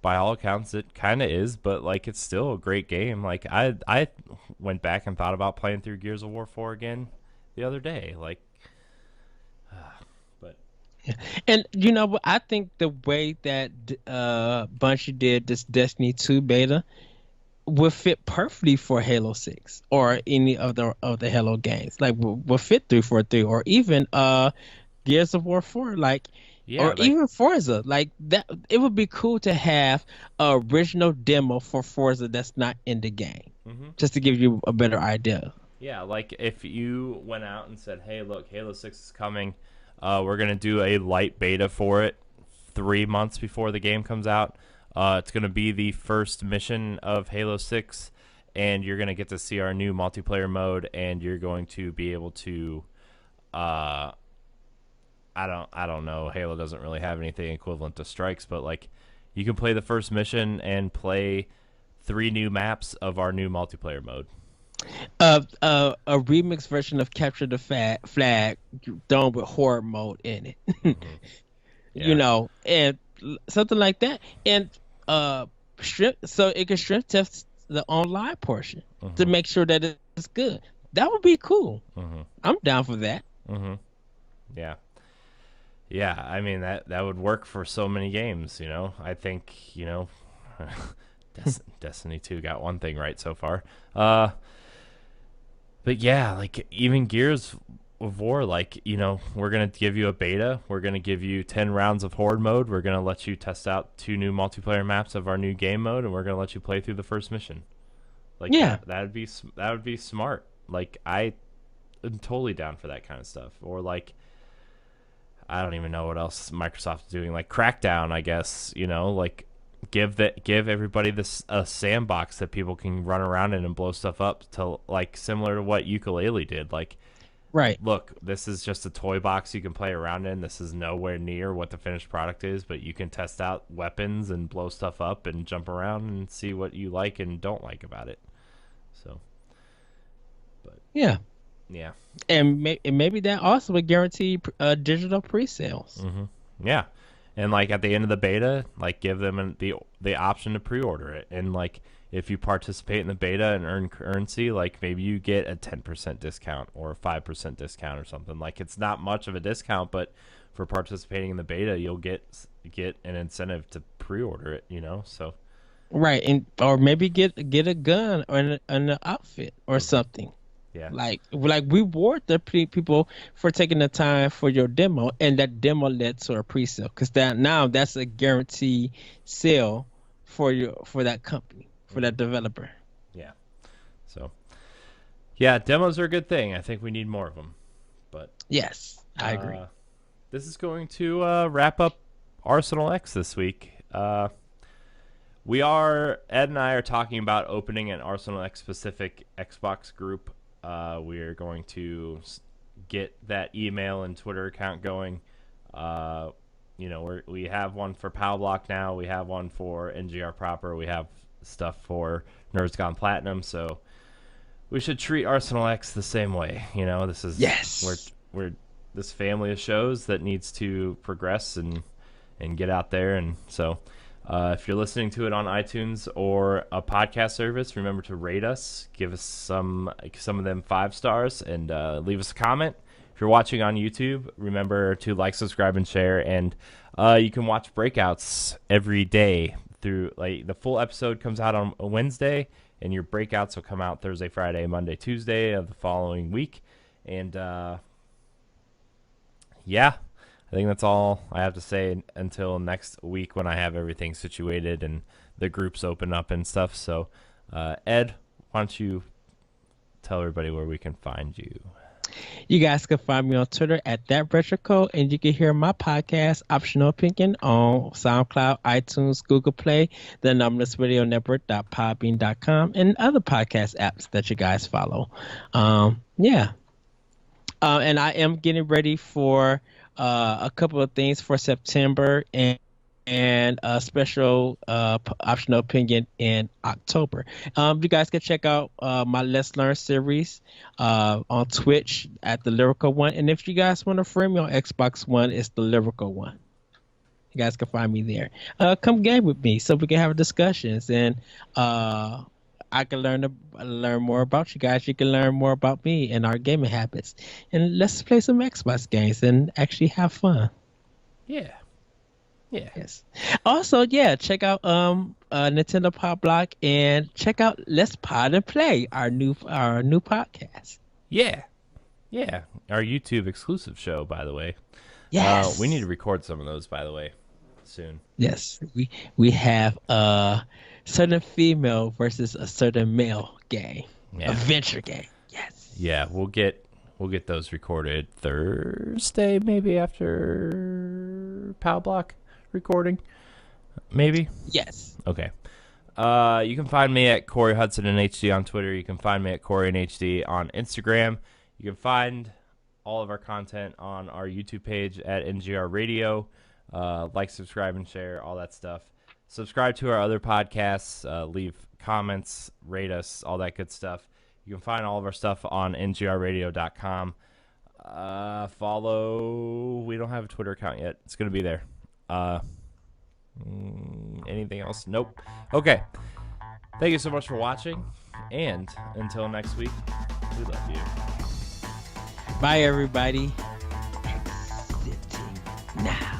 A: by all accounts it kind of is, but like it's still a great game. Like I went back and thought about playing through Gears of War 4 again the other day. Like, but
B: And what? I think the way that Bungie did this Destiny 2 beta would fit perfectly for Halo 6 or any other of the Halo games. Like will fit 343 or even Gears of War 4. Like
A: Yeah,
B: or
A: like
B: even Forza. Like that, it would be cool to have a original demo for Forza that's not in the game,
A: hmm
B: just to give you a better idea.
A: yeah, like if you went out and said, "Hey, look, Halo 6 is coming. We're going to do a light beta for it 3 months before the game comes out. It's going to be the first mission of Halo 6 and you're going to get to see our new multiplayer mode and you're going to be able to uh I don't know. Halo doesn't really have anything equivalent to strikes, but like you can play the first mission and play 3 new maps of our new multiplayer mode.
B: A remix version of Capture the Flag done with horror mode in it.
A: hmm
B: You
A: Yeah.
B: know, and something like that, and strip so it can strip test the online portion to
A: hmm
B: make sure that it's good. That would be cool.
A: hmm
B: I'm down for that.
A: hmm Yeah. Yeah, I mean that would work for so many games, you know. I think, Destiny 2 got one thing right so far. But yeah, like even Gears of War, like, we're gonna give you a beta. We're gonna give you 10 rounds of Horde mode. We're gonna let you test out 2 new multiplayer maps of our new game mode, and we're gonna let you play through the first mission. Like
B: Yeah,
A: that would be smart. Like I am totally down for that kind of stuff. Or like I don't even know what else Microsoft is doing. Like Crackdown, I guess. Like give everybody this a sandbox that people can run around in and blow stuff up to like similar to what Ukulele did. Like,
B: right.
A: look, this is just a toy box you can play around in. This is nowhere near what the finished product is, but you can test out weapons and blow stuff up and jump around and see what you like and don't like about it. So, but
B: Yeah,
A: yeah.
B: and maybe that also would guarantee digital pre-sales.
A: hmm Yeah, and like at the end of the beta, like give them the option to pre-order it, and like if you participate in the beta and earn currency, like maybe you get a 10% discount or a 5% discount or something. Like it's not much of a discount, but for participating in the beta, you'll get an incentive to pre-order it. So
B: Right, and or maybe get a gun or an outfit or
A: hmm
B: something.
A: yeah,
B: Like reward the people for taking the time for your demo, and that demo led to a pre-sale, because that's a guaranteed sale for that company, for
A: hmm
B: that developer.
A: yeah. So yeah, demos are a good thing. I think we need more of them, but
B: Yes, I agree.
A: uh, this is going to wrap up Arsenal X this week. Ed and I are talking about opening an Arsenal X specific Xbox group. We are going to get that email and Twitter account going. Uh, we have one for Pow Block now. We have one for NGR Proper. We have stuff for Nerds Gone Platinum. So we should treat Arsenal X the same way. This is
B: Yes.
A: we're this family of shows that needs to progress and get out there. And so if you're listening to it on iTunes or a podcast service, remember to rate us, give us some of them 5 stars, and leave us a comment. If you're watching on YouTube, remember to like, subscribe, and share. And you can watch breakouts every day through, like, the full episode comes out on a Wednesday, and your breakouts will come out Thursday, Friday, Monday, Tuesday of the following week. And yeah, I think that's all I have to say until next week when I have everything situated and the groups open up and stuff. So, Ed, why don't you tell everybody where we can find you?
B: You guys can find me on Twitter at that retro code, and you can hear my podcast Optional Opinion on SoundCloud, iTunes, Google Play, the Anomalous Radio Network.podbean.com, and other podcast apps that you guys follow. Yeah. And I am getting ready for a couple of things for September, and a special optional opinion in October. You guys can check out my Let's Learn series on Twitch at the Lyrical One, and if you guys want to friend me on Xbox One, it's the Lyrical One. You guys can find me there. Come game with me so we can have discussions, and I can learn more about you guys. You can learn more about me and our gaming habits, and let's play some Xbox games and actually have fun.
A: Yeah. Yeah.
B: Yes. Also, yeah, check out Nintendo Pop Block, and check out Let's Pod and Play, our new podcast.
A: Yeah. Yeah. Our YouTube exclusive show, by the way. We need
B: Yes.
A: to record some of those, by the way, soon.
B: Yes. We have a certain female versus a certain male game.
A: Yeah.
B: Adventure game. Yes.
A: Yeah, we'll get those recorded Thursday, maybe after Pow Block recording. Maybe.
B: Yes.
A: Okay. You can find me at Corey Hudson and HD on Twitter. You can find me at Corey and HD on Instagram. You can find all of our content on our YouTube page at NGR Radio. Like, subscribe, and share, all that stuff. Subscribe to our other podcasts. Leave comments, rate us, all that good stuff. You can find all of our stuff on ngrradio.com. Follow. We don't have a Twitter account yet. It's going to be there. Anything else? Nope. Okay. Thank you so much for watching. And until next week, we love you.
B: Bye, everybody. Exiting now.